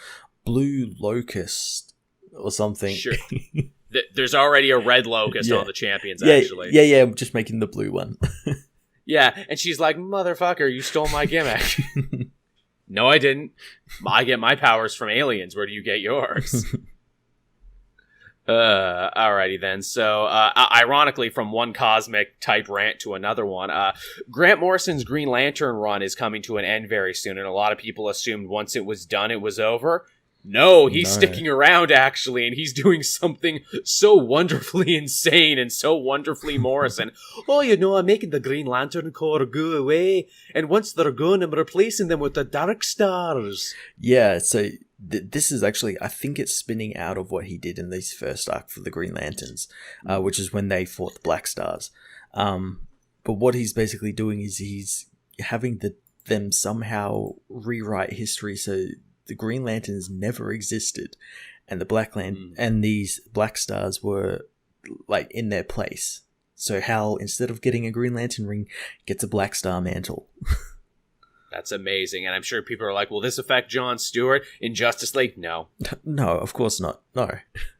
Blue Locust or something. Sure. There's already a red Locust on the champions, actually. Yeah, just making the blue one. Yeah, and she's like, motherfucker, you stole my gimmick. No, I didn't. I get my powers from aliens. Where do you get yours? Alrighty then. So, ironically, from one cosmic type rant to another one, Grant Morrison's Green Lantern run is coming to an end very soon, and a lot of people assumed once it was done, it was over. No, he's sticking around, actually, and he's doing something so wonderfully insane and so wonderfully Morrison. I'm making the Green Lantern Corps go away, and once they're gone, I'm replacing them with the Dark Stars. Yeah, so this is actually, I think it's spinning out of what he did in this first arc for the Green Lanterns, which is when they fought the Black Stars. But what he's basically doing is he's having them somehow rewrite history so the Green Lanterns never existed, and and these Black Stars were, like, in their place. So Hal, instead of getting a Green Lantern ring, gets a Black Star mantle. That's amazing, and I'm sure people are like, will this affect Jon Stewart in Justice League? No. No, of course not. No.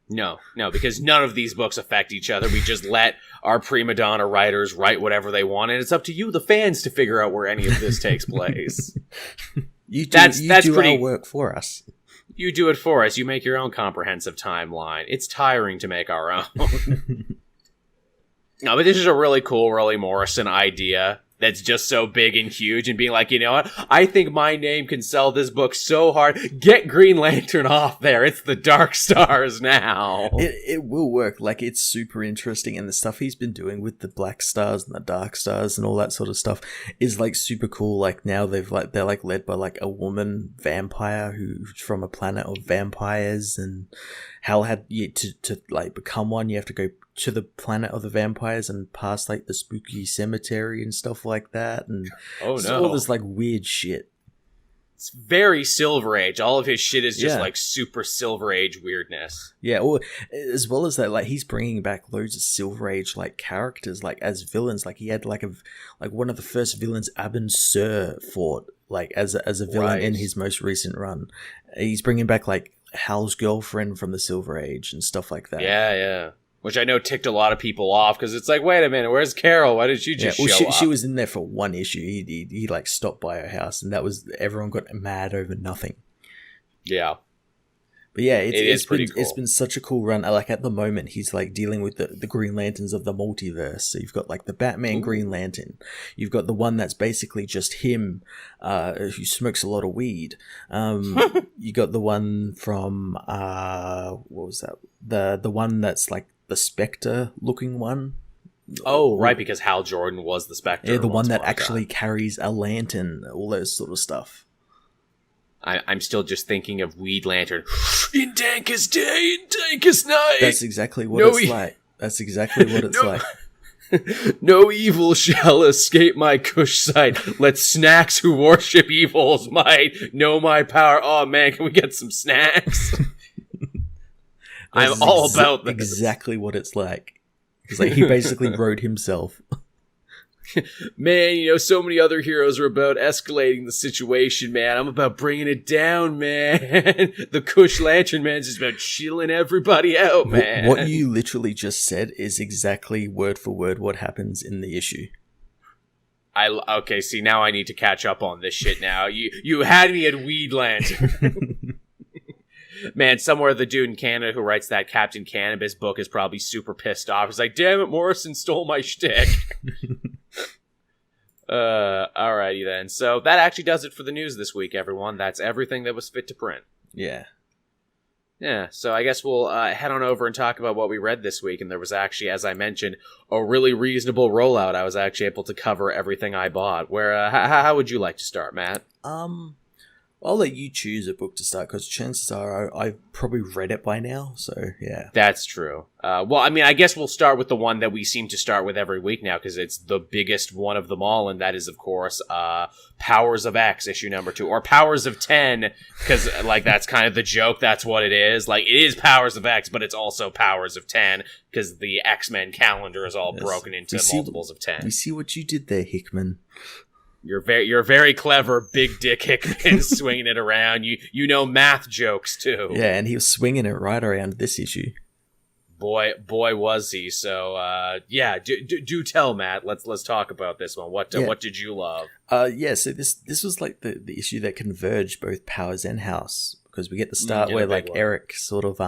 No, because none of these books affect each other. We just let our prima donna writers write whatever they want, and it's up to you, the fans, to figure out where any of this takes place. You do our work for us. You do it for us. You make your own comprehensive timeline. It's tiring to make our own. No, but this is a really cool, really Morrison idea that's just so big and huge, and being like, you know what? I think my name can sell this book so hard. Get Green Lantern off there. It's the Dark Stars now. It will work. Like, it's super interesting, and the stuff he's been doing with the Black Stars and the Dark Stars and all that sort of stuff is like super cool. Like, now they're led by like a woman vampire who's from a planet of vampires, and Hal had to like become one. You have to go to the planet of the vampires and past like the spooky cemetery and stuff like that, and all this like weird shit. It's very Silver Age. All of his shit is just like super Silver Age weirdness. Yeah, or as well as that, like he's bringing back loads of Silver Age like characters, like as villains. Like he had like one of the first villains Abin Sur fought like as a villain in his most recent run. He's bringing back like Hal's girlfriend from the Silver Age and stuff like that. Yeah. Which I know ticked a lot of people off, because it's like, wait a minute, where's Carol? Why did she just show up? She was in there for one issue. He like stopped by her house, and everyone got mad over nothing. Yeah. But yeah, it's pretty cool. It's been such a cool run. Like at the moment, he's like dealing with the Green Lanterns of the multiverse. So you've got like the Batman Green Lantern. You've got the one that's basically just him, who smokes a lot of weed. You got the one from what was that? The one that's like the Spectre looking one. Oh, right, because Hal Jordan was the Spectre. Yeah, the one that actually carries a lantern, all those sort of stuff. I'm still just thinking of Weed Lantern. In Dankest day, in Dankest night. That's exactly what it's like. That's exactly what it's like. No evil shall escape my cush sight. Let snacks who worship evil's might know my power. Oh man, can we get some snacks? I'm all about this. Exactly what it's like. It's like he basically wrote himself. Man, so many other heroes are about escalating the situation, man. I'm about bringing it down, man. The Kush Lantern Man's just about chilling everybody out, man. What you literally just said is exactly word for word what happens in the issue. Okay, see, now I need to catch up on this shit now. You had me at Weed Lantern. Man, somewhere the dude in Canada who writes that Captain Cannabis book is probably super pissed off. He's like, damn it, Morrison stole my shtick. Alrighty then. So that actually does it for the news this week, everyone. That's everything that was fit to print. Yeah. Yeah, so I guess we'll head on over and talk about what we read this week. And there was actually, as I mentioned, a really reasonable rollout. I was actually able to cover everything I bought. Where, how would you like to start, Matt? I'll let you choose a book to start, because chances are I've probably read it by now, so yeah. That's true. Well, I mean, I guess we'll start with the one that we seem to start with every week now, because it's the biggest one of them all, and that is, of course, Powers of X, issue number 2, or Powers of 10, because, like, that's kind of the joke, that's what it is. Like, it is Powers of X, but it's also Powers of 10, because the X-Men calendar is all broken into multiples of 10. We see what you did there, Hickman. You're very clever, big dick Hickman, swinging it around. You know math jokes too. Yeah, and he was swinging it right around this issue. Boy, was he! So, yeah, do tell, Matt. Let's talk about this one. What did you love? Yeah. So this was like the issue that converged both Powers and House, because we get the start where like Eric sort of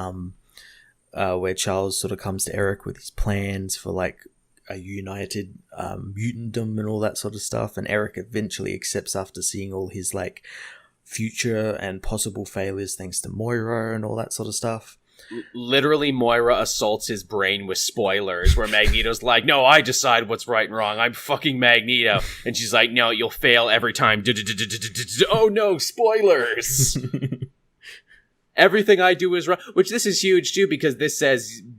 where Charles sort of comes to Eric with his plans for like a united mutantdom and all that sort of stuff, and Eric eventually accepts after seeing all his like future and possible failures thanks to Moira and all that sort of stuff. Literally, Moira assaults his brain with spoilers, where Magneto's like, no, I decide what's right and wrong, I'm fucking Magneto, and she's like, no, you'll fail every time. Oh no, spoilers. Everything I do is wrong, which this is huge too, because this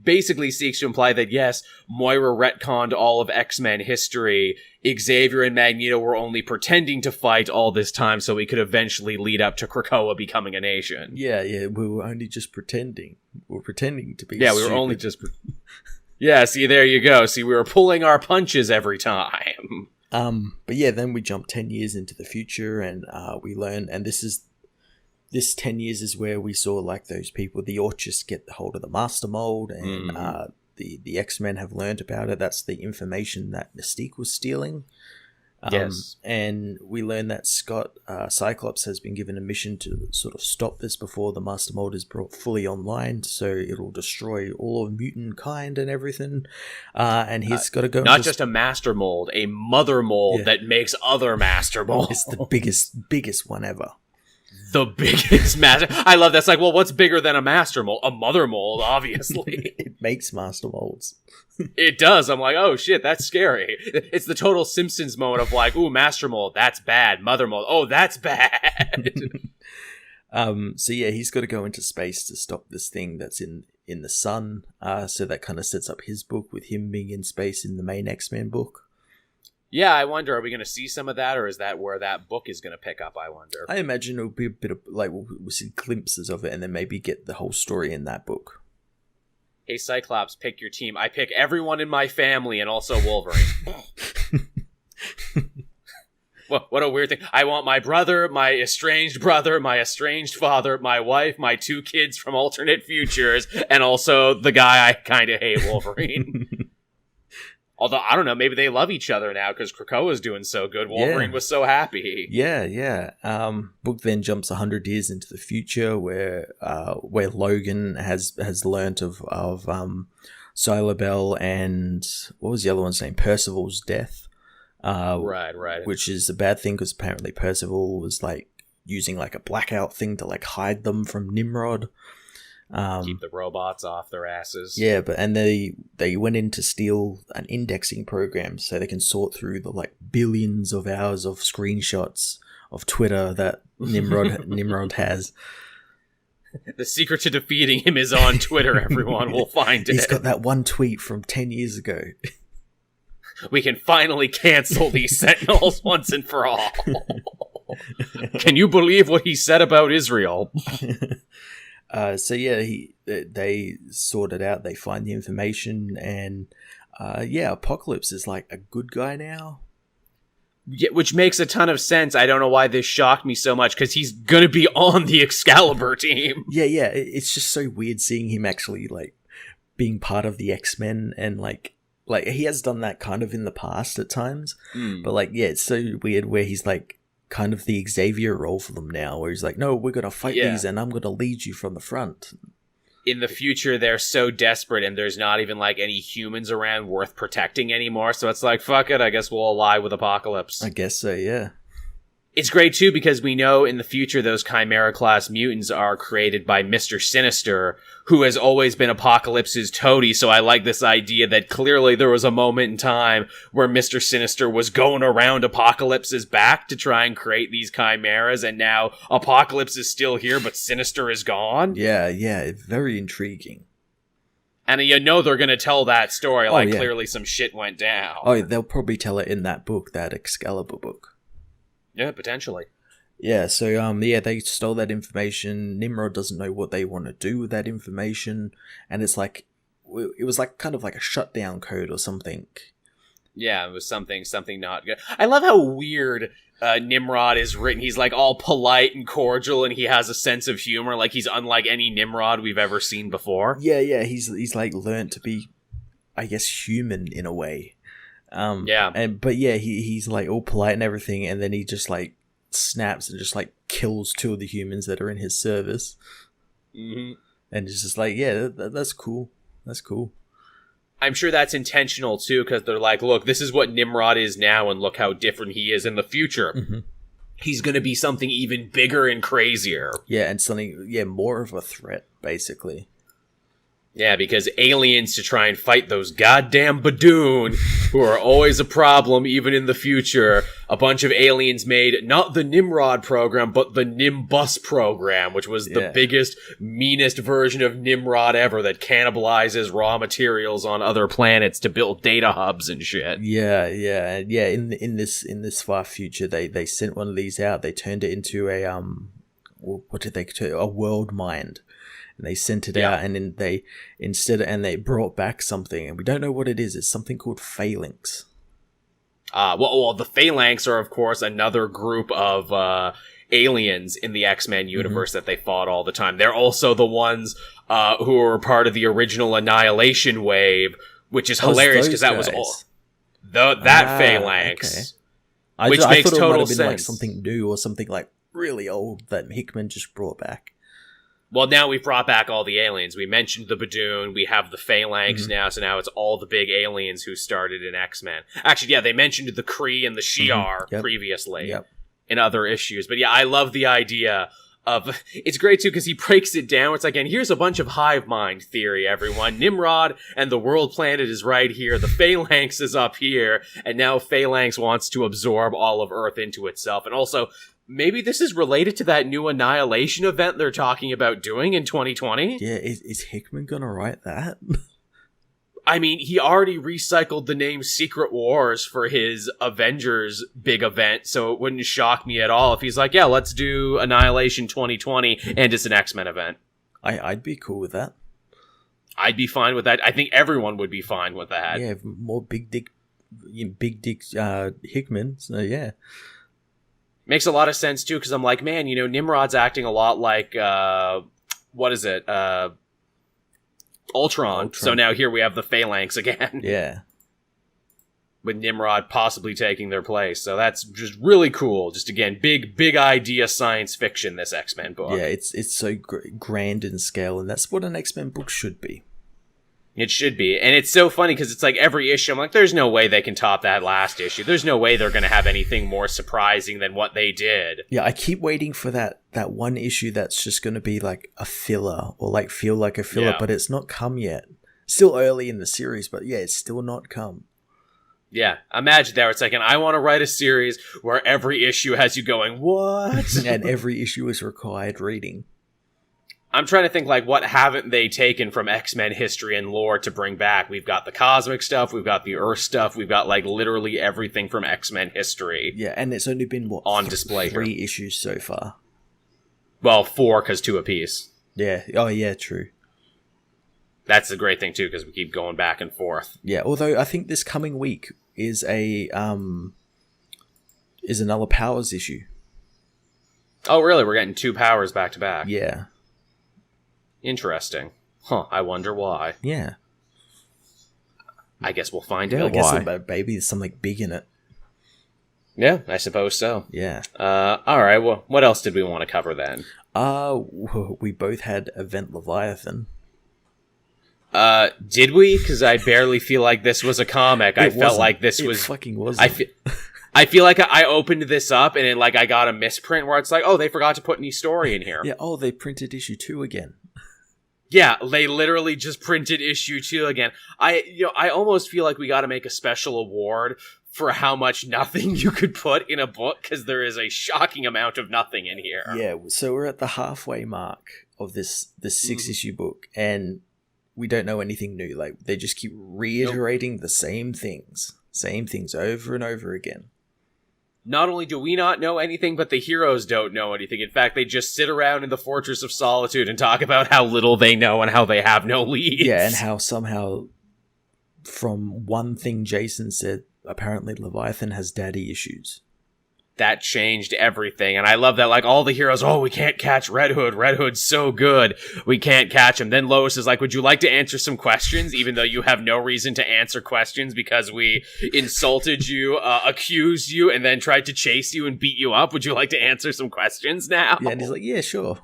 basically seeks to imply that yes, Moira retconned all of X-Men history. Xavier and Magneto were only pretending to fight all this time so we could eventually lead up to Krakoa becoming a nation. Yeah, we were only just pretending. We were pretending to be Yeah, we were only just... Yeah, see, there you go. See, we were pulling our punches every time. But yeah, then we jump 10 years into the future, and we learn, and this is this 10 years is where we saw like those people, the Orchists, get the hold of the Master Mold, and the X-Men have learned about it. That's the information that Mystique was stealing. Yes. And we learn that Cyclops has been given a mission to sort of stop this before the Master Mold is brought fully online, so it'll destroy all of mutant kind and everything. And he's got to go. Not just a Master Mold, a Mother Mold that makes other Master Molds. It's the biggest one ever. The biggest master. I love that. It's like, well, what's bigger than a Master Mold? A Mother Mold, obviously. It makes Master Molds. It does. I'm like, oh shit, that's scary. It's the total Simpsons moment of like, ooh, Master Mold, that's bad. Mother Mold, oh, that's bad. So yeah, he's got to go into space to stop this thing that's in the sun. So that kind of sets up his book with him being in space in the main X-Men book. Yeah, I wonder, are we going to see some of that, or is that where that book is going to pick up, I wonder? I imagine it'll be a bit of, like, we'll see glimpses of it, and then maybe get the whole story in that book. Hey, Cyclops, pick your team. I pick everyone in my family, and also Wolverine. What a weird thing. I want my brother, my estranged father, my wife, my 2 kids from alternate futures, and also the guy I kind of hate, Wolverine. Although, I don't know, maybe they love each other now because Krakoa's doing so good. Wolverine was so happy. Yeah. Book then jumps 100 years into the future where Logan has learnt of Silabel and, what was the other one's name? Percival's death. Right. Which is a bad thing because apparently Percival was like using like a blackout thing to like hide them from Nimrod. Keep the robots off their asses. Yeah, and they went in to steal an indexing program so they can sort through the like billions of hours of screenshots of Twitter that Nimrod has. The secret to defeating him is on Twitter, everyone. We'll find it. He's got that one tweet from 10 years ago. We can finally cancel these Sentinels once and for all. Can you believe what he said about Israel? So yeah, they sort it out. They find the information, and Apocalypse is like a good guy now. Yeah, which makes a ton of sense. I don't know why this shocked me so much because he's gonna be on the Excalibur team. Yeah. It's just so weird seeing him actually like being part of the X-Men, and like he has done that kind of in the past at times. But like, yeah, it's so weird where he's like kind of the Xavier role for them now, where he's like, no, we're gonna fight these and I'm gonna lead you from the front. In the future, they're so desperate and there's not even like any humans around worth protecting anymore, so it's like, fuck it, I guess we'll ally with Apocalypse. I guess so, yeah. It's great too because we know in the future those Chimera class mutants are created by Mr. Sinister, who has always been Apocalypse's toady, so I like this idea that clearly there was a moment in time where Mr. Sinister was going around Apocalypse's back to try and create these chimeras, and now Apocalypse is still here but Sinister is gone. Yeah, very intriguing. And you know they're going to tell that story, clearly some shit went down. Oh, they'll probably tell it in that book, that Excalibur book. Yeah, potentially. Yeah, so they stole that information. Nimrod doesn't know what they want to do with that information, and it was like kind of like a shutdown code or something. Yeah, it was something not good. I love how weird Nimrod is written. He's like all polite and cordial, and he has a sense of humor. Like he's unlike any Nimrod we've ever seen before. Yeah, he's like learned to be, I guess, human in a way. But he's like all polite and everything, and then he just like snaps and just like kills 2 of the humans that are in his service. And it's just like, yeah, that's cool. That's cool. I'm sure that's intentional too, because they're like, look, this is what Nimrod is now, and look how different he is in the future. He's going to be something even bigger and crazier. Yeah, and something, more of a threat, basically. Yeah, because aliens to try and fight those goddamn Badoon, who are always a problem even in the future. A bunch of aliens made not the Nimrod program, but the Nimbus program, which was the biggest, meanest version of Nimrod ever that cannibalizes raw materials on other planets to build data hubs and shit. Yeah. In this far future, they sent one of these out. They turned it into a world mind. And they sent it out, and then they brought back something, and we don't know what it is. It's something called Phalanx. The Phalanx are, of course, another group of aliens in the X-Men universe that they fought all the time. They're also the ones who were part of the original Annihilation wave, which is hilarious because that was all that Phalanx. Okay. Which makes thought it total might have been sense. like something new or something like really old that Hickman just brought back. Well, now we've brought back all the aliens. We mentioned the Badoon. We have the Phalanx now, so now it's all the big aliens who started in X-Men. Actually, yeah, they mentioned the Kree and the Shi'ar previously in other issues. But yeah, I love the idea of... It's great, too, because he breaks it down. It's like, and here's a bunch of hive mind theory, everyone. Nimrod and the world planet is right here. The Phalanx is up here. And now Phalanx wants to absorb all of Earth into itself. And also... Maybe this is related to that new Annihilation event they're talking about doing in 2020? Yeah, is Hickman gonna write that? I mean, he already recycled the name Secret Wars for his Avengers big event, so it wouldn't shock me at all if he's like, yeah, let's do Annihilation 2020, and it's an X-Men event. I'd be cool with that. I'd be fine with that. I think everyone would be fine with that. Yeah, more big dick Hickman, so yeah. Makes a lot of sense, too, because I'm like, man, you know, Nimrod's acting a lot like, what is it? Ultron. So now here we have the Phalanx again. Yeah. With Nimrod possibly taking their place. So that's just really cool. Just, again, big idea science fiction, this X-Men book. Yeah, it's so grand in scale, and that's what an X-Men book should be. It should be. And it's so funny because it's like every issue, I'm like, there's no way they can top that last issue. There's no way they're going to have anything more surprising than what they did. Yeah, I keep waiting for that one issue that's just going to be like a filler or like feel like a filler, but it's not come yet. Still early in the series, but yeah, it's still not come. Yeah, imagine that. Where it's like, and I want to write a series where every issue has you going, what? And every issue is required reading. I'm trying to think, like, what haven't they taken from X-Men history and lore to bring back? We've got the cosmic stuff, we've got the Earth stuff, we've got, like, literally everything from X-Men history. Yeah, and it's only been, on display 3 issues so far. Well, 4, because 2 apiece. Yeah, oh yeah, true. That's the great thing, too, because we keep going back and forth. Yeah, although I think this coming week is another Powers issue. Oh, really? We're getting 2 Powers back to back. Yeah. Interesting. Huh, I wonder why. Yeah. I guess we'll find out I guess why. Maybe there's something big in it. Yeah, I suppose so. Yeah. Alright, well, what else did we want to cover then? We both had Event Leviathan. Did we? Because I barely feel like this was a comic. I felt like this was... It fucking wasn't. I feel like I opened this up and I got a misprint where it's like, oh, they forgot to put any story in here. Yeah, they printed issue 2 again. Yeah, they literally just printed issue 2 again. I almost feel like we got to make a special award for how much nothing you could put in a book, because there is a shocking amount of nothing in here. Yeah, so we're at the halfway mark of this 6-issue book, and we don't know anything new. Like, they just keep reiterating the same things over and over again. Not only do we not know anything, but the heroes don't know anything. In fact, they just sit around in the Fortress of Solitude and talk about how little they know and how they have no leads. Yeah, and how somehow, from one thing Jason said, apparently Leviathan has daddy issues. That changed everything, and I love that, like, all the heroes, we can't catch Red Hood. Red Hood's so good, we can't catch him. Then Lois is like, would you like to answer some questions, even though you have no reason to answer questions because we insulted you, accused you, and then tried to chase you and beat you up? Would you like to answer some questions now? Yeah, and he's like, yeah, sure.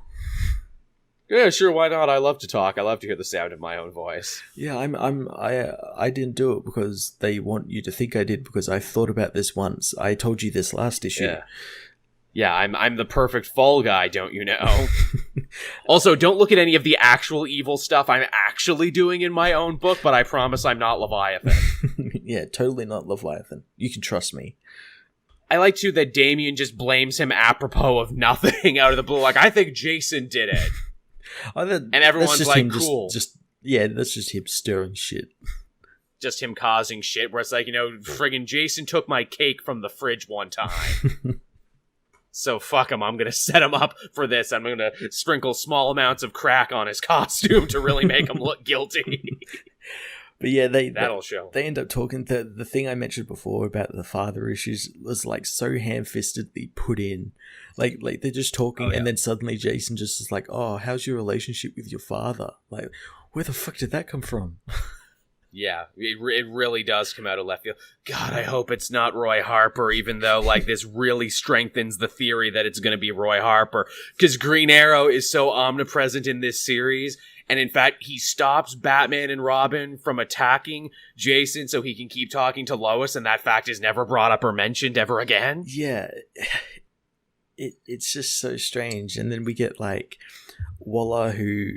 Yeah, sure, why not? I love to talk. I love to hear the sound of my own voice. Yeah, I didn't do it because they want you to think I did, because I thought about this once. I told you this last issue. Yeah, I'm the perfect fall guy, don't you know? Also, don't look at any of the actual evil stuff I'm actually doing in my own book, but I promise I'm not Leviathan. Yeah, totally not Leviathan. You can trust me. I like, too, that Damien just blames him apropos of nothing out of the blue. Like, I think Jason did it. And everyone's like, cool. That's just him stirring shit. Just him causing shit, where it's like, friggin' Jason took my cake from the fridge one time. So fuck him, I'm gonna set him up for this. I'm gonna sprinkle small amounts of crack on his costume to really make him look guilty. But yeah, That'll show. They end up talking. The thing I mentioned before about the father issues was like so ham-fistedly put in. Like they're just talking, and then suddenly Jason just is like, "Oh, how's your relationship with your father?" Like, where the fuck did that come from? Yeah, it really does come out of left field. God, I hope it's not Roy Harper, even though, like, this really strengthens the theory that it's going to be Roy Harper. Because Green Arrow is so omnipresent in this series, and in fact, he stops Batman and Robin from attacking Jason so he can keep talking to Lois, and that fact is never brought up or mentioned ever again. Yeah, it's just so strange. And then we get, like, Waller, who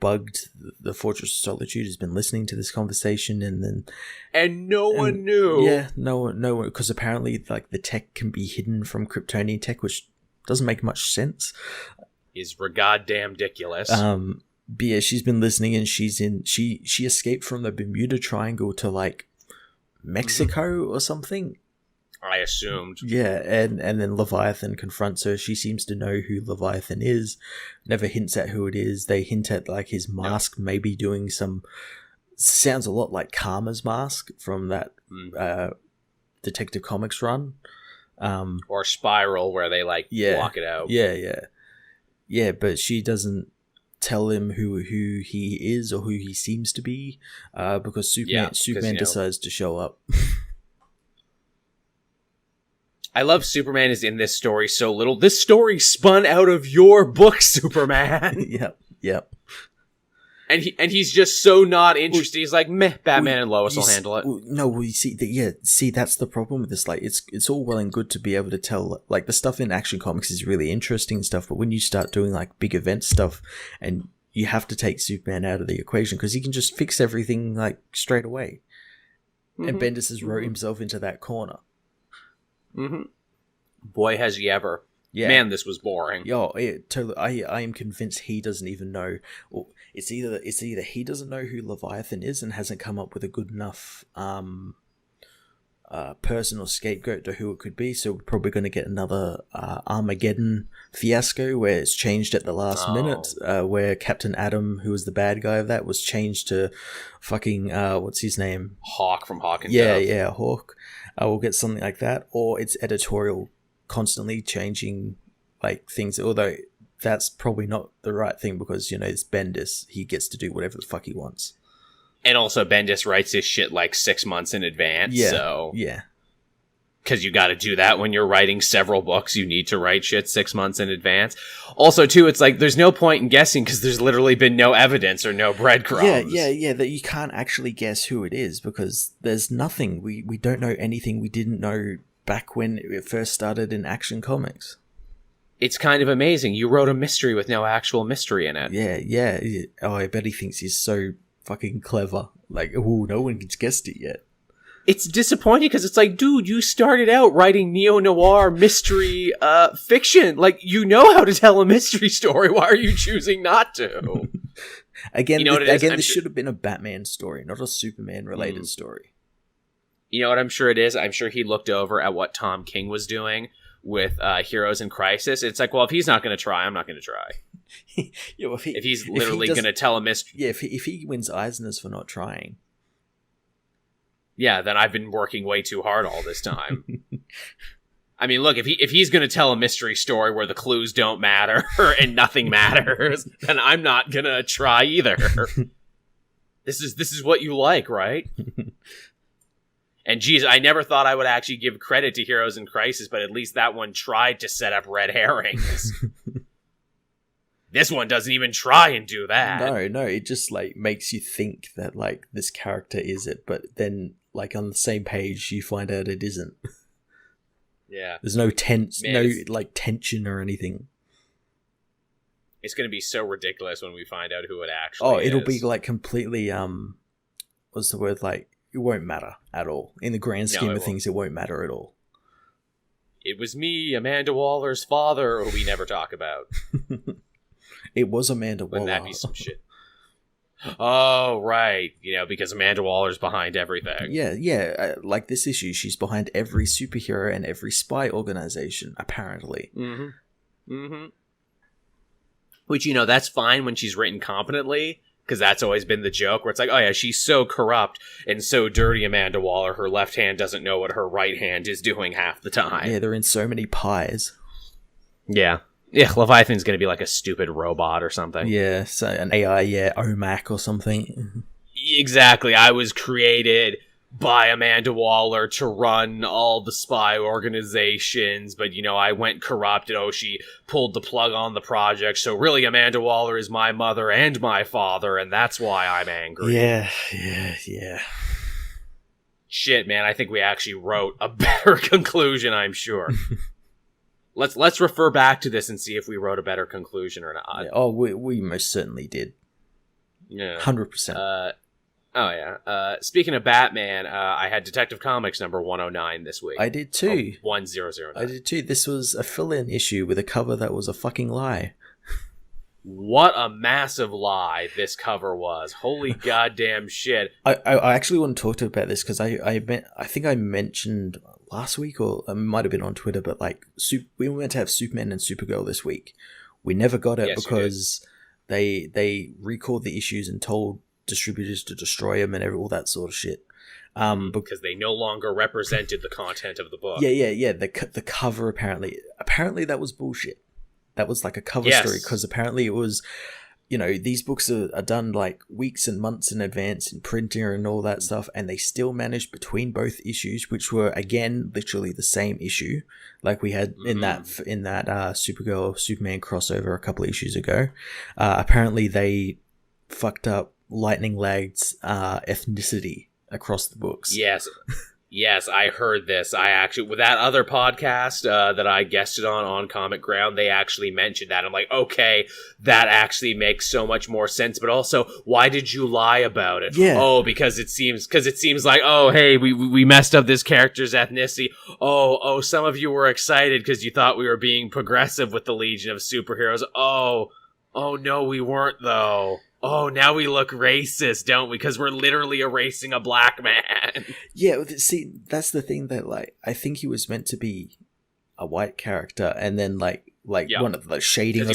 bugged the Fortress of Solitude, has been listening to this conversation, and no one knew. Yeah, no one, because apparently, like, the tech can be hidden from Kryptonian tech, which doesn't make much sense. Is goddamn ridiculous. But yeah, she's been listening, and she escaped from the Bermuda Triangle to, like, Mexico or something. I assumed. Yeah, and then Leviathan confronts her. She seems to know who Leviathan is, never hints at who it is. They hint at, like, his mask maybe doing some... Sounds a lot like Karma's mask from that Detective Comics run. Or Spiral, where they, like, block it out. Yeah, but she doesn't tell him who he is or who he seems to be, because Superman decides to show up. I love Superman is in this story so little. This story spun out of your book, Superman. Yep. And he's just so not interested. He's like, meh, Batman and Lois will handle it. See, that's the problem with this. Like, it's all well and good to be able to tell, like, the stuff in Action Comics is really interesting stuff, but when you start doing, like, big event stuff, and you have to take Superman out of the equation, because he can just fix everything, like, straight away. Mm-hmm. And Bendis has wrote himself into that corner. Mm-hmm. Boy, has he ever. Yeah. Man, this was boring. Yo, totally. I am convinced he doesn't even know. Or it's either he doesn't know who Leviathan is and hasn't come up with a good enough person or scapegoat to who it could be. So we're probably going to get another Armageddon fiasco where it's changed at the last minute. Where Captain Atom, who was the bad guy of that, was changed to fucking what's his name? Hawk from Hawk and Dove. Yeah, Hawk. We'll get something like that, or it's editorial constantly changing, like, things, although that's probably not the right thing, because, you know, it's Bendis. He gets to do whatever the fuck he wants. And also Bendis writes his shit like 6 months in advance. So because you got to do that when you're writing several books. You need to write shit 6 months in advance. Also, too, it's like there's no point in guessing because there's literally been no evidence or no breadcrumbs. Yeah. That you can't actually guess who it is because there's nothing. We don't know anything we didn't know back when it first started in Action Comics. It's kind of amazing. You wrote a mystery with no actual mystery in it. Yeah. Oh, I bet he thinks he's so fucking clever. Like, oh, no one has guessed it yet. It's disappointing because it's like, dude, you started out writing neo-noir mystery fiction. Like, you know how to tell a mystery story. Why are you choosing not to? Again, this should have been a Batman story, not a Superman-related story. You know what I'm sure it is? I'm sure he looked over at what Tom King was doing with Heroes in Crisis. It's like, well, if he's not going to try, I'm not going to try. If he's literally going to tell a mystery. Yeah, if he wins Eisners for not trying. Yeah, then I've been working way too hard all this time. I mean, look, if he's going to tell a mystery story where the clues don't matter and nothing matters, then I'm not going to try either. This is what you like, right? And geez, I never thought I would actually give credit to Heroes in Crisis, but at least that one tried to set up red herrings. This one doesn't even try and do that. No, it just, like, makes you think that, like, this character is it, but then, like, on the same page, you find out it isn't. Yeah. There's no tension or anything. It's going to be so ridiculous when we find out who it actually is. Oh, it'll be, like, completely, what's the word, like, it won't matter at all. In the grand scheme of things, it won't matter at all. It was me, Amanda Waller's father, who we never talk about. It was Amanda Waller. Wouldn't that be some shit? Oh, right. You know, because Amanda Waller's behind everything. Yeah. Like this issue, she's behind every superhero and every spy organization, apparently. Mm-hmm. Which, you know, that's fine when she's written competently, because that's always been the joke, where it's like, oh yeah, she's so corrupt and so dirty, Amanda Waller, her left hand doesn't know what her right hand is doing half the time. Yeah, they're in so many pies. Yeah. Yeah, Leviathan's going to be like a stupid robot or something. Yeah, so an AI, OMAC or something. Exactly. I was created by Amanda Waller to run all the spy organizations, but, I went corrupt and, she pulled the plug on the project, so really Amanda Waller is my mother and my father, and that's why I'm angry. Yeah. Shit, man, I think we actually wrote a better conclusion, I'm sure. Let's refer back to this and see if we wrote a better conclusion or not. Yeah, oh, we most certainly did. Yeah. 100%. Speaking of Batman, I had Detective Comics number 109 this week. I did too. 1009. I did too. This was a fill-in issue with a cover that was a fucking lie. What a massive lie this cover was. Holy goddamn shit. I actually want to talk to you about this because I think I mentioned last week, or it might have been on Twitter, but we were meant to have Superman and Supergirl this week. We never got it because they recalled the issues and told distributors to destroy them and all that sort of shit. Because they no longer represented the content of the book. Yeah. The cover apparently that was bullshit. That was like a cover story, because apparently it was, these books are done like weeks and months in advance in printing and all that stuff, and they still managed between both issues, which were again literally the same issue, like we had in that Supergirl Superman crossover a couple of issues ago. Apparently they fucked up Lightning Lag's ethnicity across the books. Yes, I heard this. I actually, with that other podcast that I guested on Comic Ground, they actually mentioned that. I'm like, okay, that actually makes so much more sense. But also, why did you lie about it? Yeah. Oh, because it seems like, oh, hey, we messed up this character's ethnicity. Oh, some of you were excited because you thought we were being progressive with the Legion of Superheroes. Oh, no, we weren't though. Oh, now we look racist, don't we? Because we're literally erasing a black man. Yeah, see, that's the thing that, I think he was meant to be a white character, and then, one of the shading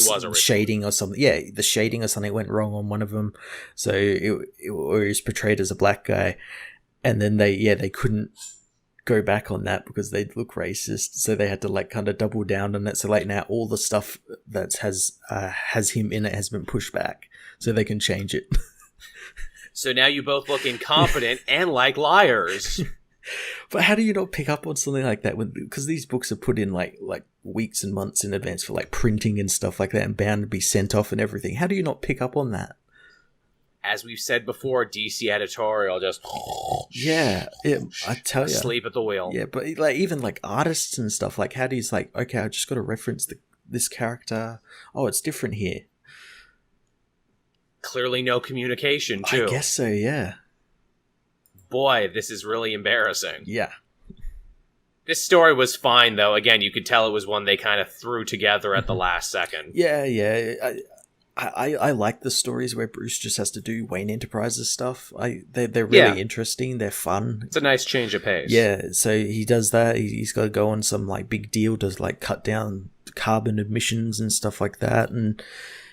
or something. Yeah, the shading or something went wrong on one of them, so it was portrayed as a black guy, and then they couldn't go back on that because they'd look racist, so they had to, kind of double down on it. So, now all the stuff that has him in it has been pushed back, so they can change it. So now you both look incompetent and like liars. But how do you not pick up on something like that? Because these books are put in like weeks and months in advance for printing and stuff like that, and bound to be sent off and everything. How do you not pick up on that? As we've said before, DC editorial just I tell you, asleep at the wheel. Yeah, but even artists and stuff, how do you okay, I just got to reference this character. Oh, it's different here. Clearly no communication, too. I guess so, yeah. Boy, this is really embarrassing. Yeah. This story was fine, though. Again, you could tell it was one they kind of threw together at the last second. Yeah. I like the stories where Bruce just has to do Wayne Enterprises stuff. They're really interesting. They're fun. It's a nice change of pace. Yeah, so he does that. He's got to go on some big deal to cut down carbon emissions and stuff like that, and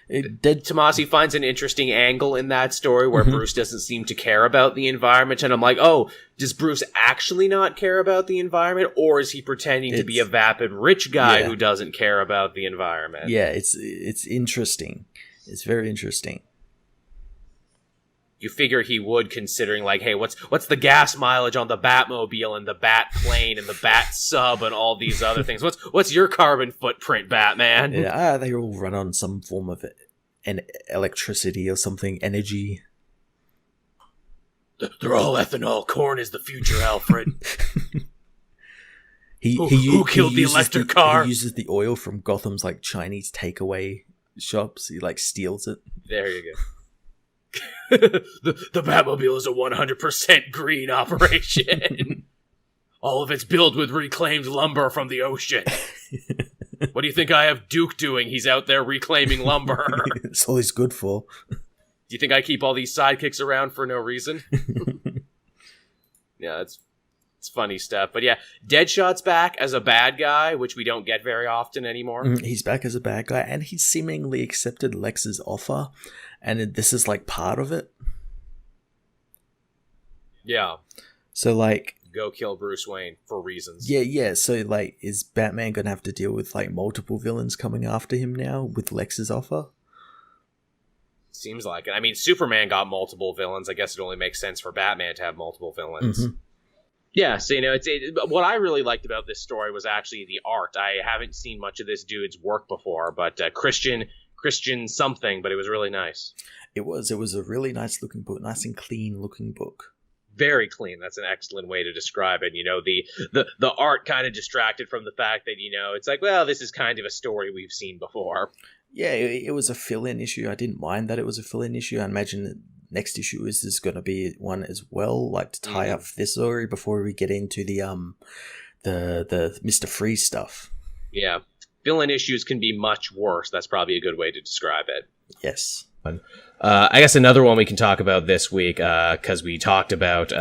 Tomasi finds an interesting angle in that story where Bruce doesn't seem to care about the environment, and I'm like, oh, does Bruce actually not care about the environment, or is he pretending to be a vapid rich guy who doesn't care about the environment? Yeah, it's interesting. It's very interesting. You figure he would, considering hey, what's the gas mileage on the Batmobile and the Bat plane and the Bat sub and all these other things? What's your carbon footprint, Batman? Yeah, they all run on some form of electricity or something, energy. They're all ethanol. Corn is the future, Alfred. Who killed the electric car? He uses the oil from Gotham's Chinese takeaway shops. He steals it. There you go. the Batmobile is a 100% green operation. All of it's built with reclaimed lumber from the ocean. What do you think I have Duke doing? He's out there reclaiming lumber. That's all he's good for. Do you think I keep all these sidekicks around for no reason? Yeah, it's funny stuff. But yeah, Deadshot's back as a bad guy, which we don't get very often anymore. He's back as a bad guy, and he's seemingly accepted Lex's offer. and this is like part of it. Yeah. So like, go kill Bruce Wayne for reasons. Yeah. So like, is Batman gonna have to deal with like multiple villains coming after him now with Lex's offer? Seems like it. I mean, Superman got multiple villains. I guess it only makes sense for Batman to have multiple villains. Mm-hmm. Yeah, so, what I really liked about this story was actually the art. I haven't seen much of this dude's work before, but Christian something, but it was really nice. It was a really nice looking book, nice and clean looking book. Very clean. That's an excellent way to describe it. The art kind of distracted from the fact that, it's like, well, this is kind of a story we've seen before. Yeah, it was a fill-in issue. I didn't mind that it was a fill-in issue. I imagine the next issue is going to be one as well, like to tie up this story before we get into the Mr. Freeze stuff. Yeah, fill-in issues can be much worse. That's probably a good way to describe it. Yes. I guess another one we can talk about this week, because we talked about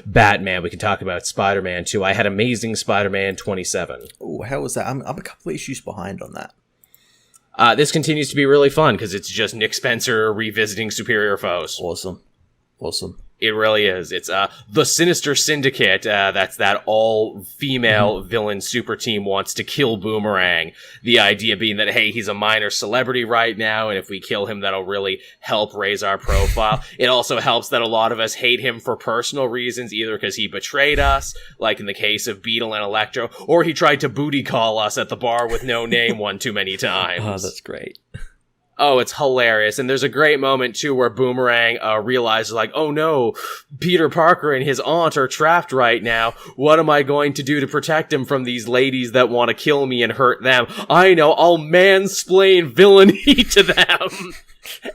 Batman. We can talk about Spider-Man too. I had Amazing Spider-Man 27. Oh, how was that? I'm a couple of issues behind on that. This continues to be really fun because it's just Nick Spencer revisiting superior foes. Awesome. It really is. It's the Sinister Syndicate. That's that all-female villain super team wants to kill Boomerang. The idea being that, hey, he's a minor celebrity right now, and if we kill him, that'll really help raise our profile. It also helps that a lot of us hate him for personal reasons, either because he betrayed us, like in the case of Beetle and Electro, or he tried to booty call us at the bar with no name one too many times. Oh, that's great. Oh, it's hilarious. And there's a great moment, too, where Boomerang realizes, like, oh no, Peter Parker and his aunt are trapped right now. What am I going to do to protect him from these ladies that want to kill me and hurt them? I know, I'll mansplain villainy to them.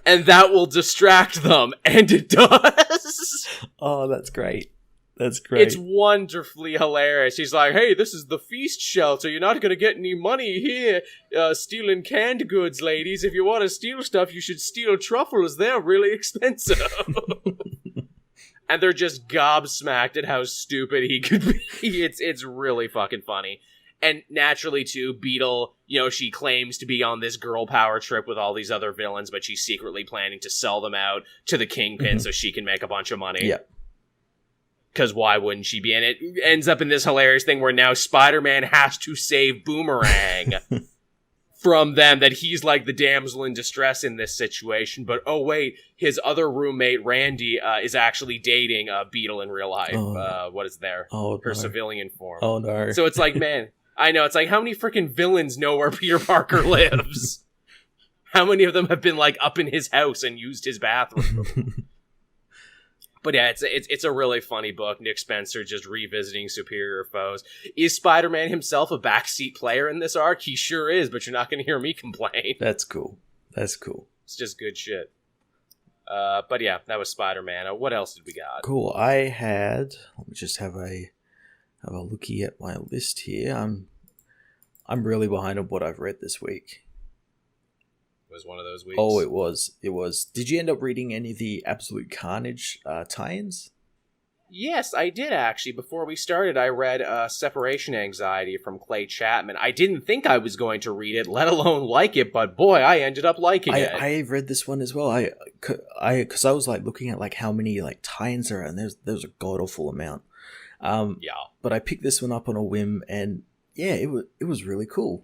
And that will distract them. And it does. Oh, that's great. That's great. It's wonderfully hilarious. He's like, hey, this is the feast shelter. You're not going to get any money here stealing canned goods, ladies. If you want to steal stuff, you should steal truffles. They're really expensive. And they're just gobsmacked at how stupid he could be. It's really fucking funny. And naturally, too, Beetle, she claims to be on this girl power trip with all these other villains, but she's secretly planning to sell them out to the Kingpin so she can make a bunch of money. Yeah. Because why wouldn't she be? And it ends up in this hilarious thing where now Spider-Man has to save Boomerang from them, that he's like the damsel in distress in this situation. But oh wait, his other roommate, Randy, is actually dating Beetle in real life. What is there? Her civilian form. Oh no. So it's like, man, I know, it's like, how many freaking villains know where Peter Parker lives? How many of them have been like up in his house and used his bathroom? But yeah, it's a really funny book. Nick Spencer just revisiting superior foes. Is Spider-Man himself a backseat player in this arc? He sure is, but you're not going to hear me complain. That's cool. It's just good shit. But yeah, that was Spider-Man. What else did we got? Cool. Let me just have a looky at my list here. I'm really behind on what I've read this week. Was one of those weeks. Oh, it was. Did you end up reading any of the Absolute Carnage tie-ins? Yes, I did actually. Before we started, I read Separation Anxiety from Clay Chapman. I didn't think I was going to read it, let alone like it, but boy, I ended up liking it. I read this one as well. Because I was like looking at like how many like tie-ins there are, and there's a god-awful amount. Yeah. But I picked this one up on a whim, and yeah, it was really cool.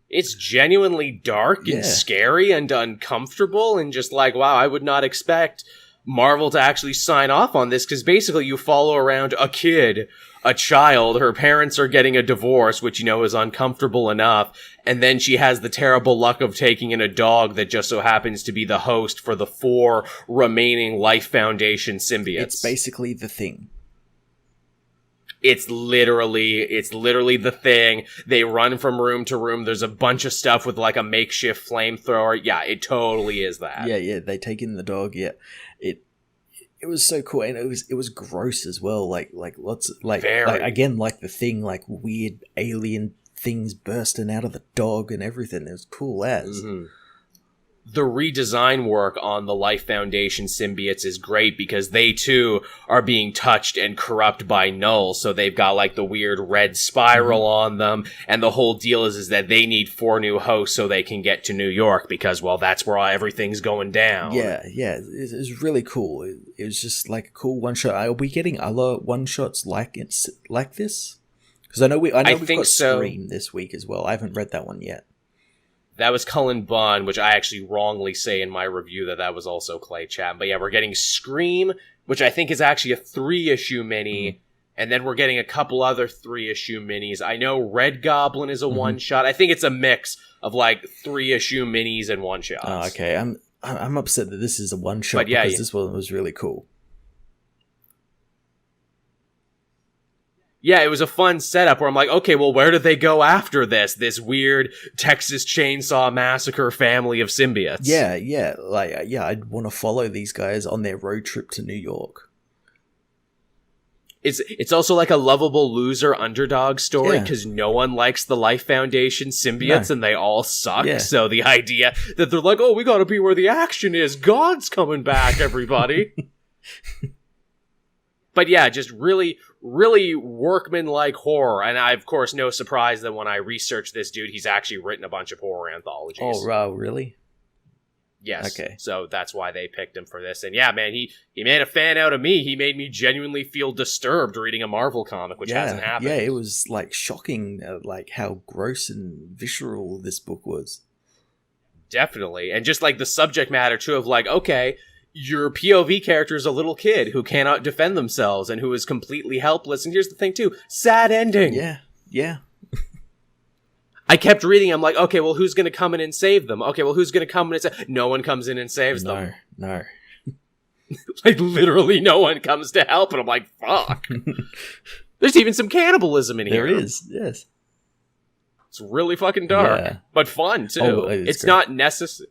It's genuinely dark and scary and uncomfortable, and just like, wow, I would not expect Marvel to actually sign off on this, because basically you follow around a child, her parents are getting a divorce, which, is uncomfortable enough, and then she has the terrible luck of taking in a dog that just so happens to be the host for the 4 remaining Life Foundation symbiotes. It's basically The Thing. It's literally the Thing. They run from room to room. There's a bunch of stuff with like a makeshift flamethrower. Yeah, it totally is that. Yeah. They take in the dog. Yeah, it was so cool, and it was gross as well. Like lots of, like again, like The Thing, like weird alien things bursting out of the dog and everything. It was cool as. Mm-hmm. the redesign work on the Life Foundation symbiotes is great because they too are being touched and corrupt by Null. So they've got like the weird red spiral on them. And the whole deal is that they need 4 new hosts so they can get to New York because, well, that's where everything's going down. Yeah. It's really cool. It was just like a cool one shot. Are we getting other one shots like this? Because I know we've got Scream this week as well. I haven't read that one yet. That was Cullen Bunn, which I actually wrongly say in my review that was also Clay Chapman. But yeah, we're getting Scream, which I think is actually a 3-issue mini, and then we're getting a couple other 3-issue minis. I know Red Goblin is a one-shot. I think it's a mix of like 3-issue minis and one-shots. Oh, okay. I'm upset that this is a one-shot because this one was really cool. Yeah, it was a fun setup where I'm like, okay, well, where do they go after this? This weird Texas Chainsaw Massacre family of symbiotes. Yeah. I'd want to follow these guys on their road trip to New York. It's also like a lovable loser underdog story because no one likes the Life Foundation symbiotes and they all suck. Yeah. So the idea that they're like, oh, we gotta be where the action is. God's coming back, everybody. But yeah, just really, really workman-like horror. And I, of course, no surprise that when I researched this dude, he's actually written a bunch of horror anthologies. Oh, wow, really? Yes. Okay. So that's why they picked him for this. And yeah, man, he made a fan out of me. He made me genuinely feel disturbed reading a Marvel comic, which hasn't happened. Yeah, it was like shocking, like how gross and visceral this book was. Definitely. And just like the subject matter, too, of like, okay, your POV character is a little kid who cannot defend themselves and who is completely helpless. And here's the thing, too. Sad ending. Yeah. I kept reading. I'm like, okay, well, who's going to come in and save them? Okay, well, who's going to come in and save... No one comes in and saves them. No. Like, literally no one comes to help. And I'm like, fuck. There's even some cannibalism in here. There is, yes. It's really fucking dark. But fun, too. It's not necessary.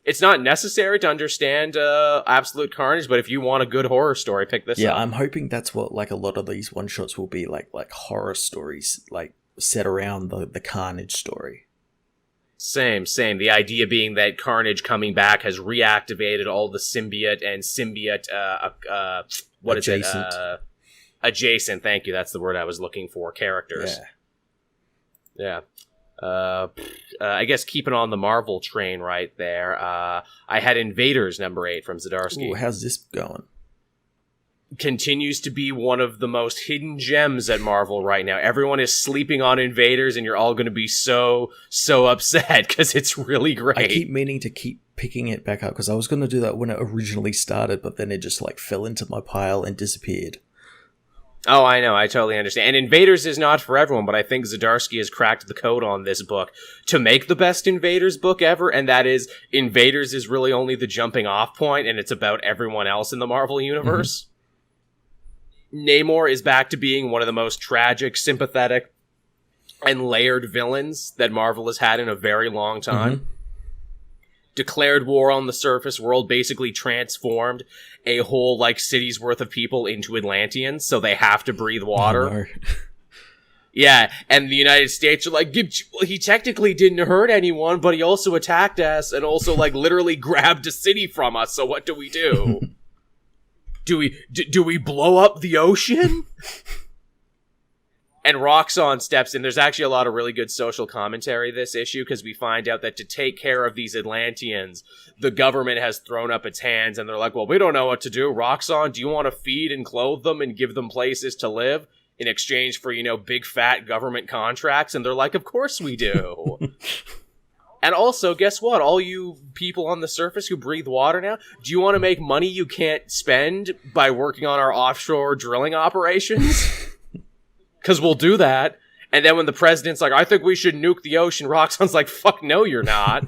It's not necessary to understand Absolute Carnage, but if you want a good horror story, pick this up. Yeah, I'm hoping that's what like a lot of these one-shots will be, like horror stories, like set around the Carnage story. Same. The idea being that Carnage coming back has reactivated all the symbiote and symbiote, adjacent, thank you, that's the word I was looking for, characters. Yeah. I guess keeping on the Marvel train right there, I had Invaders #8 from Zdarsky. Ooh, how's this going? Continues to be one of the most hidden gems at Marvel right now. Everyone is sleeping on Invaders, and you're all going to be so upset because it's really great. I keep meaning to keep picking it back up because I was going to do that when it originally started, but then it just like fell into my pile and disappeared. Oh, I know. I totally understand. And Invaders is not for everyone, but I think Zdarsky has cracked the code on this book to make the best Invaders book ever, and that is Invaders is really only the jumping off point, and it's about everyone else in the Marvel Universe. Namor is back to being one of the most tragic, sympathetic, and layered villains that Marvel has had in a very long time. Declared war on the surface world, basically transformed a whole, like, city's worth of people into Atlanteans, so they have to breathe water. Oh, no. Yeah, and the United States are like, well, he technically didn't hurt anyone, but he also attacked us, and also, like, literally grabbed a city from us, so what do we do? Do we blow up the ocean? And Roxxon steps in. There's actually a lot of really good social commentary this issue because we find out that to take care of these Atlanteans, the government has thrown up its hands and they're like, well, we don't know what to do. Roxxon, do you want to feed and clothe them and give them places to live in exchange for, big fat government contracts? And they're like, of course we do. And also, guess what? All you people on the surface who breathe water now, do you want to make money you can't spend by working on our offshore drilling operations? Because we'll do that. And then when the president's like, I think we should nuke the ocean, Roxxon's like, fuck no, you're not.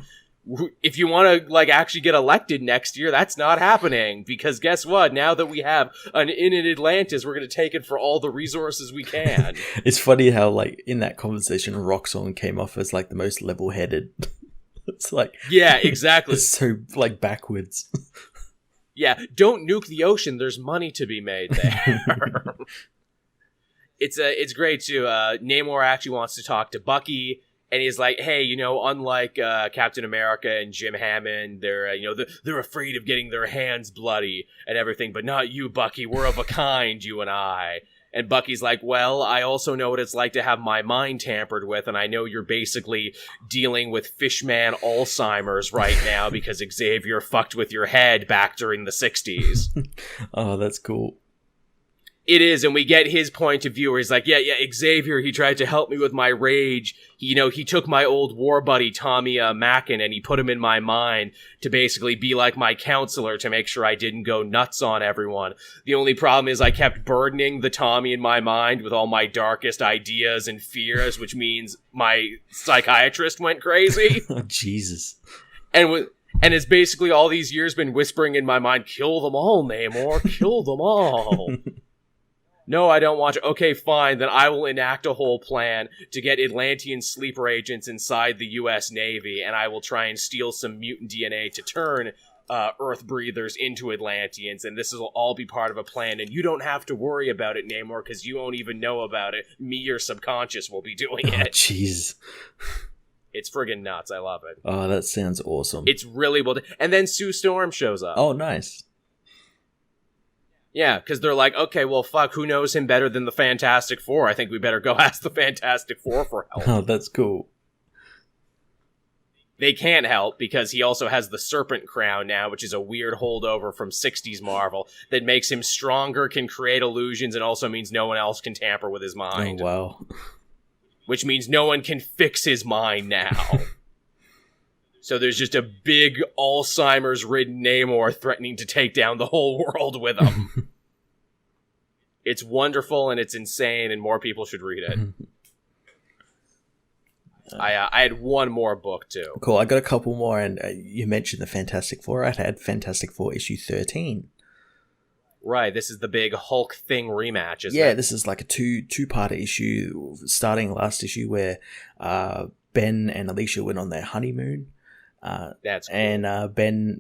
If you want to, actually get elected next year, that's not happening. Because guess what? Now that we have an inn in Atlantis, we're going to take it for all the resources we can. It's funny how, in that conversation, Roxxon came off as, the most level-headed. It's like... Yeah, exactly. It's so, backwards. Yeah, don't nuke the ocean. There's money to be made there. It's great too. Namor actually wants to talk to Bucky, And he's like, hey, unlike Captain America and Jim Hammond, they're afraid of getting their hands bloody and everything, but not you, Bucky. We're of a kind, you and I. And Bucky's like, well, I also know what it's like to have my mind tampered with, and I know you're basically dealing with Fishman Alzheimer's right now because Xavier fucked with your head back during the 60s. Oh, that's cool. It is, and we get his point of view where he's like, yeah, Xavier, he tried to help me with my rage. He took my old war buddy, Tommy Mackin, and he put him in my mind to basically be like my counselor to make sure I didn't go nuts on everyone. The only problem is I kept burdening the Tommy in my mind with all my darkest ideas and fears, which means my psychiatrist went crazy. Oh, Jesus. And it's basically all these years been whispering in my mind, kill them all, Namor, kill them all. No, I don't want to. Okay, fine. Then I will enact a whole plan to get Atlantean sleeper agents inside the U.S. Navy, and I will try and steal some mutant DNA to turn Earth breathers into Atlanteans, and this will all be part of a plan, and you don't have to worry about it, Namor, because you won't even know about it. Me, your subconscious, will be doing it. Oh, jeez. It's friggin' nuts. I love it. Oh, that sounds awesome. It's really well done. And then Sue Storm shows up. Oh, nice. Yeah, because they're like, okay, well, fuck, who knows him better than the Fantastic Four? I think we better go ask the Fantastic Four for help. Oh, that's cool. They can't help because he also has the Serpent Crown now, which is a weird holdover from 60s Marvel that makes him stronger, can create illusions, and also means no one else can tamper with his mind. Oh, wow. Which means no one can fix his mind now. So there's just a big Alzheimer's-ridden Namor threatening to take down the whole world with him. It's wonderful and it's insane, and more people should read it. I had one more book, too. Cool, I got a couple more, and you mentioned the Fantastic Four. I had Fantastic Four issue 13. Right, this is the big Hulk thing rematch, isn't it? Yeah, this is like a two-parter issue, starting last issue where Ben and Alicia went on their honeymoon. That's cool. And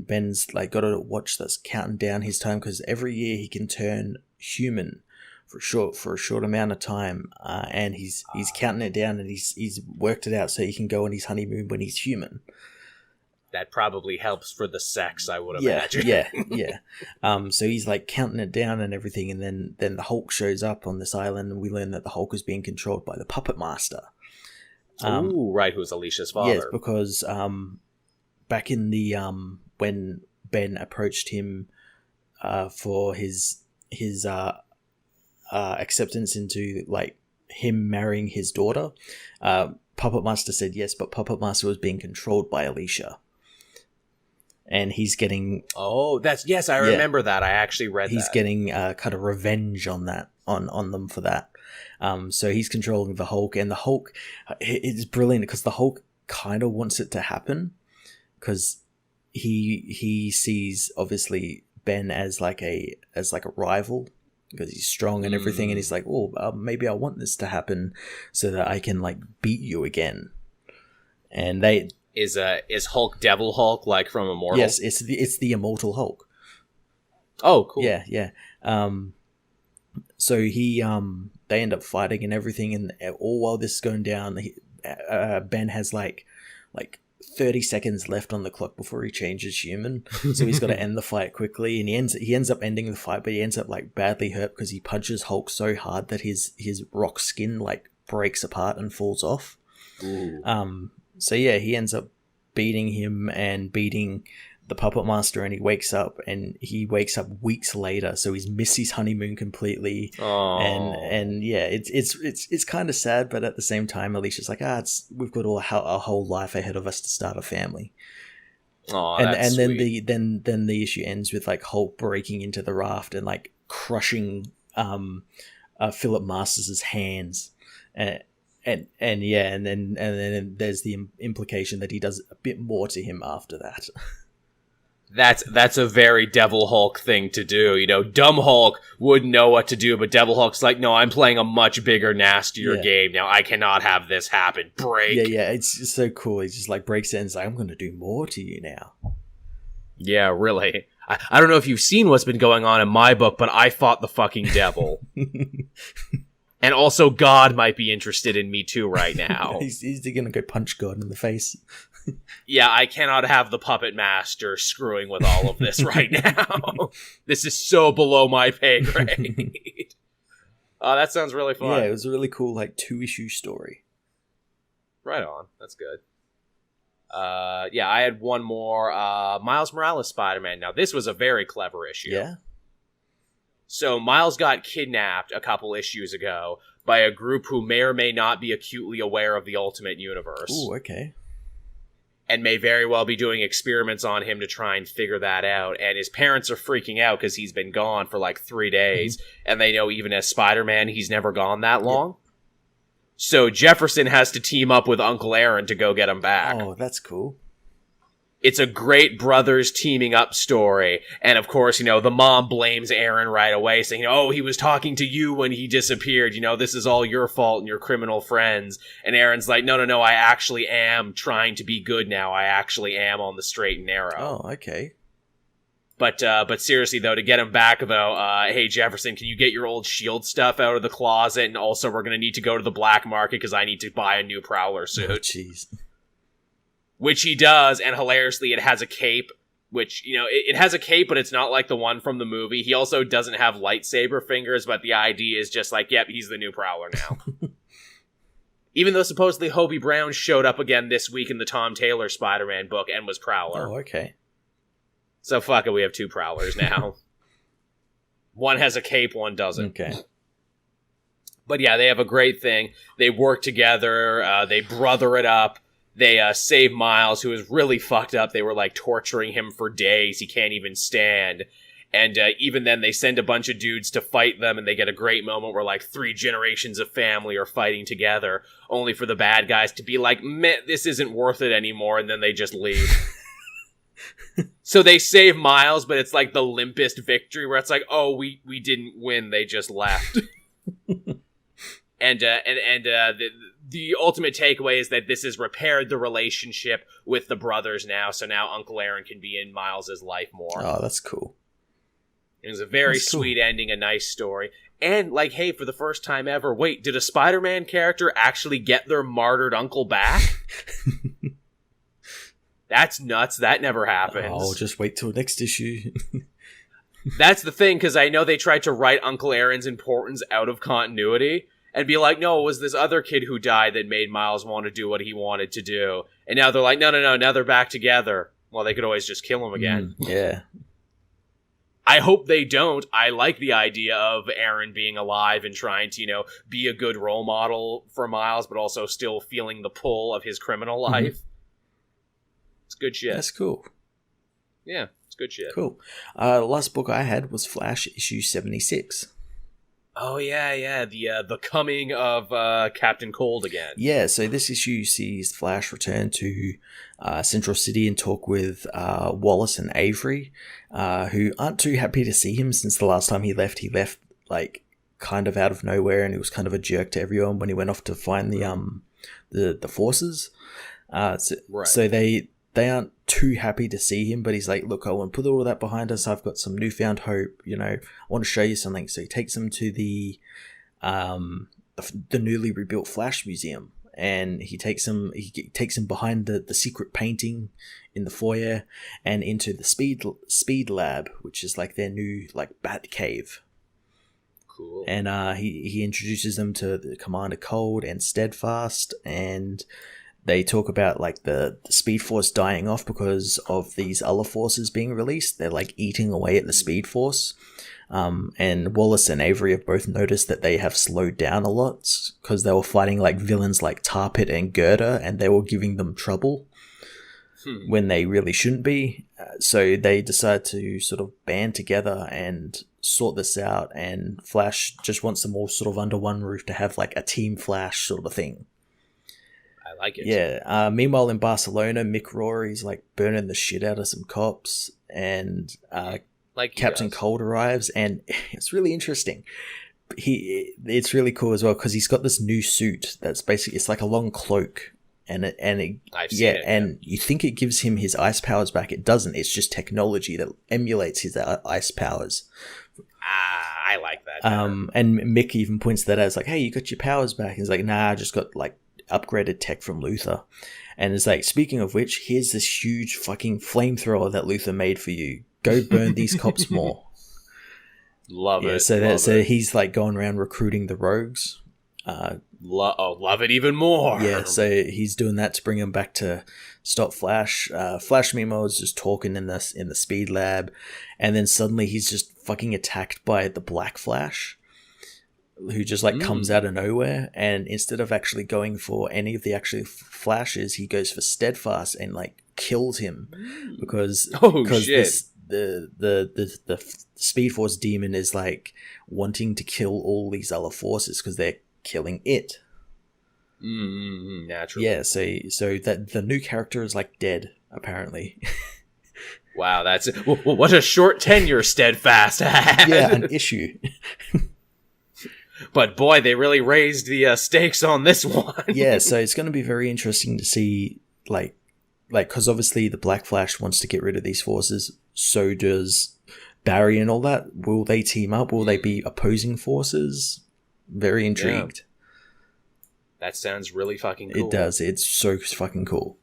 Ben's like got a watch that's counting down his time because every year he can turn human for a short amount of time, and he's counting it down, and he's worked it out so he can go on his honeymoon when he's human. That probably helps for the sex, I would imagine. Yeah. So he's like counting it down and everything, and then the Hulk shows up on this island, and we learn that the Hulk is being controlled by the Puppet Master. Ooh, right, who's Alicia's father. Yes, because back in the when Ben approached him for his acceptance into like him marrying his daughter, Puppet Master said yes, but Puppet Master was being controlled by Alicia, and he's getting I remember that. I actually read he's getting kind of revenge on that on them for that. So he's controlling the Hulk, and the Hulk is brilliant because the Hulk kind of wants it to happen because he sees obviously Ben as like a rival because he's strong and everything, and he's like, maybe I want this to happen so that I can like beat you again. And they is Hulk Devil Hulk like from Immortal? Yes, it's the Immortal Hulk. Oh, cool. Yeah. So they end up fighting and everything, and all while this is going down, Ben has like 30 seconds left on the clock before he changes human, so he's got to end the fight quickly, and he ends up ending the fight, but he ends up like badly hurt because he punches Hulk so hard that his rock skin like breaks apart and falls off. Ooh. So yeah, he ends up beating him and beating the Puppet Master, and he wakes up weeks later, so he's missed his honeymoon completely. And yeah, it's kind of sad, but at the same time, Alicia's like, we've got our whole life ahead of us to start a family. That's sweet. then the issue ends with like Hulk breaking into the raft and like crushing Philip Masters' hands, and then there's the implication that he does a bit more to him after that. That's a very Devil Hulk thing to do. You know, dumb Hulk wouldn't know what to do, but Devil Hulk's like, no, I'm playing a much bigger, nastier game now. I cannot have this happen. Break. Yeah, it's just so cool. He just like breaks it and is like, I'm going to do more to you now. Yeah, really. I don't know if you've seen what's been going on in my book, but I fought the fucking devil. And also God might be interested in me too right now. he's gonna go punch God in the face. Yeah, I cannot have the puppet master screwing with all of this right now. This is so below my pay grade. Oh, that sounds really fun. Yeah, it was a really cool, like, 2-issue story. Right on. That's good. Yeah, I had one more. Miles Morales Spider-Man. Now, this was a very clever issue. Yeah? So, Miles got kidnapped a couple issues ago by a group who may or may not be acutely aware of the Ultimate Universe. Ooh, okay. And may very well be doing experiments on him to try and figure that out. And his parents are freaking out because he's been gone for like 3 days. And they know even as Spider-Man, he's never gone that long. So Jefferson has to team up with Uncle Aaron to go get him back. Oh, that's cool. It's a great brothers teaming up story. And of course, the mom blames Aaron right away, saying, oh, he was talking to you when he disappeared. This is all your fault and your criminal friends. And Aaron's like, no, I actually am trying to be good now. I actually am on the straight and narrow. Oh, okay. But seriously, though, to get him back, though, hey, Jefferson, can you get your old S.H.I.E.L.D. stuff out of the closet? And also, we're going to need to go to the black market because I need to buy a new Prowler suit. Oh, jeez. Which he does, and hilariously, it has a cape, which, it has a cape, but it's not like the one from the movie. He also doesn't have lightsaber fingers, but the idea is just like, yep, he's the new Prowler now. Even though supposedly Hobie Brown showed up again this week in the Tom Taylor Spider-Man book and was Prowler. Oh, okay. So fuck it, we have 2 Prowlers now. One has a cape, one doesn't. Okay. But yeah, they have a great thing. They work together, they brother it up. They save Miles, who is really fucked up. They were, like, torturing him for days. He can't even stand. And even then, they send a bunch of dudes to fight them, and they get a great moment where, like, 3 generations of family are fighting together, only for the bad guys to be like, meh, this isn't worth it anymore, and then they just leave. So they save Miles, but it's, like, the limpest victory, where it's like, oh, we didn't win, they just left. And the ultimate takeaway is that this has repaired the relationship with the brothers now, so now Uncle Aaron can be in Miles' life more. Oh, that's cool. It was a very sweet ending, a nice story. And, like, hey, for the first time ever, wait, did a Spider-Man character actually get their martyred uncle back? That's nuts. That never happens. Oh, just wait till next issue. That's the thing, because I know they tried to write Uncle Aaron's importance out of continuity, and be like, no, it was this other kid who died that made Miles want to do what he wanted to do. And now they're like, no, now they're back together. Well, they could always just kill him again. Yeah. I hope they don't. I like the idea of Aaron being alive and trying to, be a good role model for Miles, but also still feeling the pull of his criminal life. It's good shit. That's cool. Yeah, it's good shit. Cool. The last book I had was Flash issue 76. Oh, yeah, the coming of Captain Cold again. Yeah, so this issue sees Flash return to Central City and talk with Wallace and Avery, who aren't too happy to see him since the last time he left. He left, like, kind of out of nowhere, and he was kind of a jerk to everyone when he went off to find the forces. So they aren't too happy to see him, but he's like, look, I want to put all that behind us. I've got some newfound hope. I want to show you something. So he takes him to the newly rebuilt Flash Museum, and he takes him behind the secret painting in the foyer and into the speed lab, which is like their new like bat cave. Cool. And he introduces them to the Commander Cold and Steadfast, and they talk about like the Speed Force dying off because of these other forces being released. They're like eating away at the Speed Force. And Wallace and Avery have both noticed that they have slowed down a lot because they were fighting like villains like Tar Pit and Gerda, and they were giving them trouble when they really shouldn't be. So they decide to sort of band together and sort this out, and Flash just wants them all sort of under one roof to have like a Team Flash sort of thing. I like it. Yeah. Meanwhile, in Barcelona, Mick Rory's like burning the shit out of some cops, and like Captain Cold arrives, and it's really interesting. It's really cool as well because he's got this new suit that's basically it's like a long cloak, and you think it gives him his ice powers back. It doesn't. It's just technology that emulates his ice powers. I like that better. And Mick even points that out as like, hey, you got your powers back. And he's like, nah, I just got like upgraded tech from Luther. And it's like, speaking of which, here's this huge fucking flamethrower that Luther made for you. Go burn these cops more. Love it. So he's like going around recruiting the rogues. Love it even more. Yeah, so he's doing that to bring him back to stop Flash. Flash meanwhile is just talking in the speed lab, and then suddenly he's just fucking attacked by the Black Flash, who just like comes out of nowhere, and instead of actually going for any of the actual Flashes, he goes for Steadfast and like kills him because the Speed Force demon is like wanting to kill all these other forces because they're killing it. Naturally. Yeah, so that the new character is like dead apparently. Wow, that's what a short tenure Steadfast had. Yeah, an issue. But boy, they really raised the stakes on this one. Yeah, so it's going to be very interesting to see, like, because obviously the Black Flash wants to get rid of these forces. So does Barry and all that. Will they team up? Will they be opposing forces? Very intrigued. Yeah. That sounds really fucking cool. It does. It's so fucking cool.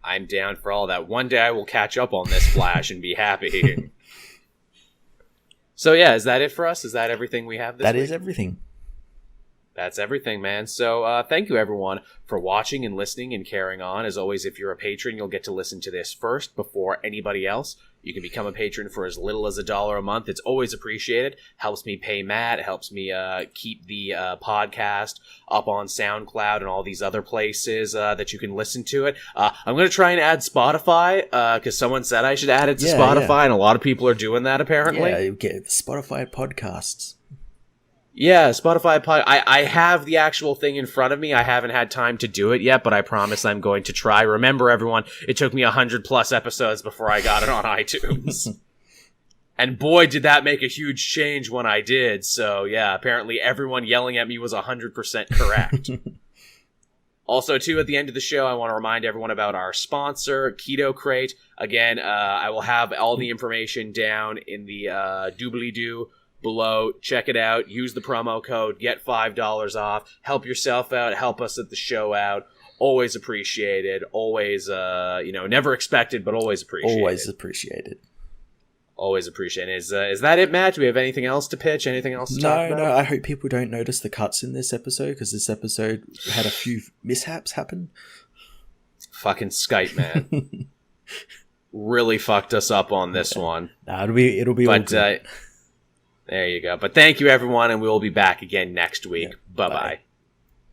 I'm down for all that. One day I will catch up on this Flash and be happy. So yeah, is that it for us? Is that everything we have this week? That is everything. That's everything, man. So thank you, everyone, for watching and listening and carrying on. As always, if you're a patron, you'll get to listen to this first before anybody else. You can become a patron for as little as $1 a month. It's always appreciated. Helps me pay Matt. It helps me keep the podcast up on SoundCloud and all these other places that you can listen to it. I'm going to try and add Spotify because someone said I should add it to Spotify, and a lot of people are doing that, apparently. Yeah, you get Spotify podcasts. Yeah, Spotify I have the actual thing in front of me. I haven't had time to do it yet, but I promise I'm going to try. Remember, everyone, it took me 100+ episodes before I got it on iTunes. And boy, did that make a huge change when I did. So yeah, apparently everyone yelling at me was 100% correct. Also, too, at the end of the show, I want to remind everyone about our sponsor, Keto Crate. Again, I will have all the information down in the doobly-doo below. Check it out. Use the promo code. Get $5 off. Help yourself out. Help us at the show out. Always appreciated. Always, never expected, but always appreciated. Always appreciated. Always appreciated. Is that it, Matt? Do we have anything else to pitch? Anything else to talk about? No. I hope people don't notice the cuts in this episode because this episode had a few mishaps happen. Fucking Skype, man. Really fucked us up on this one. Nah, it'll be all good. There you go. But thank you, everyone, and we will be back again next week. Yeah. Bye-bye.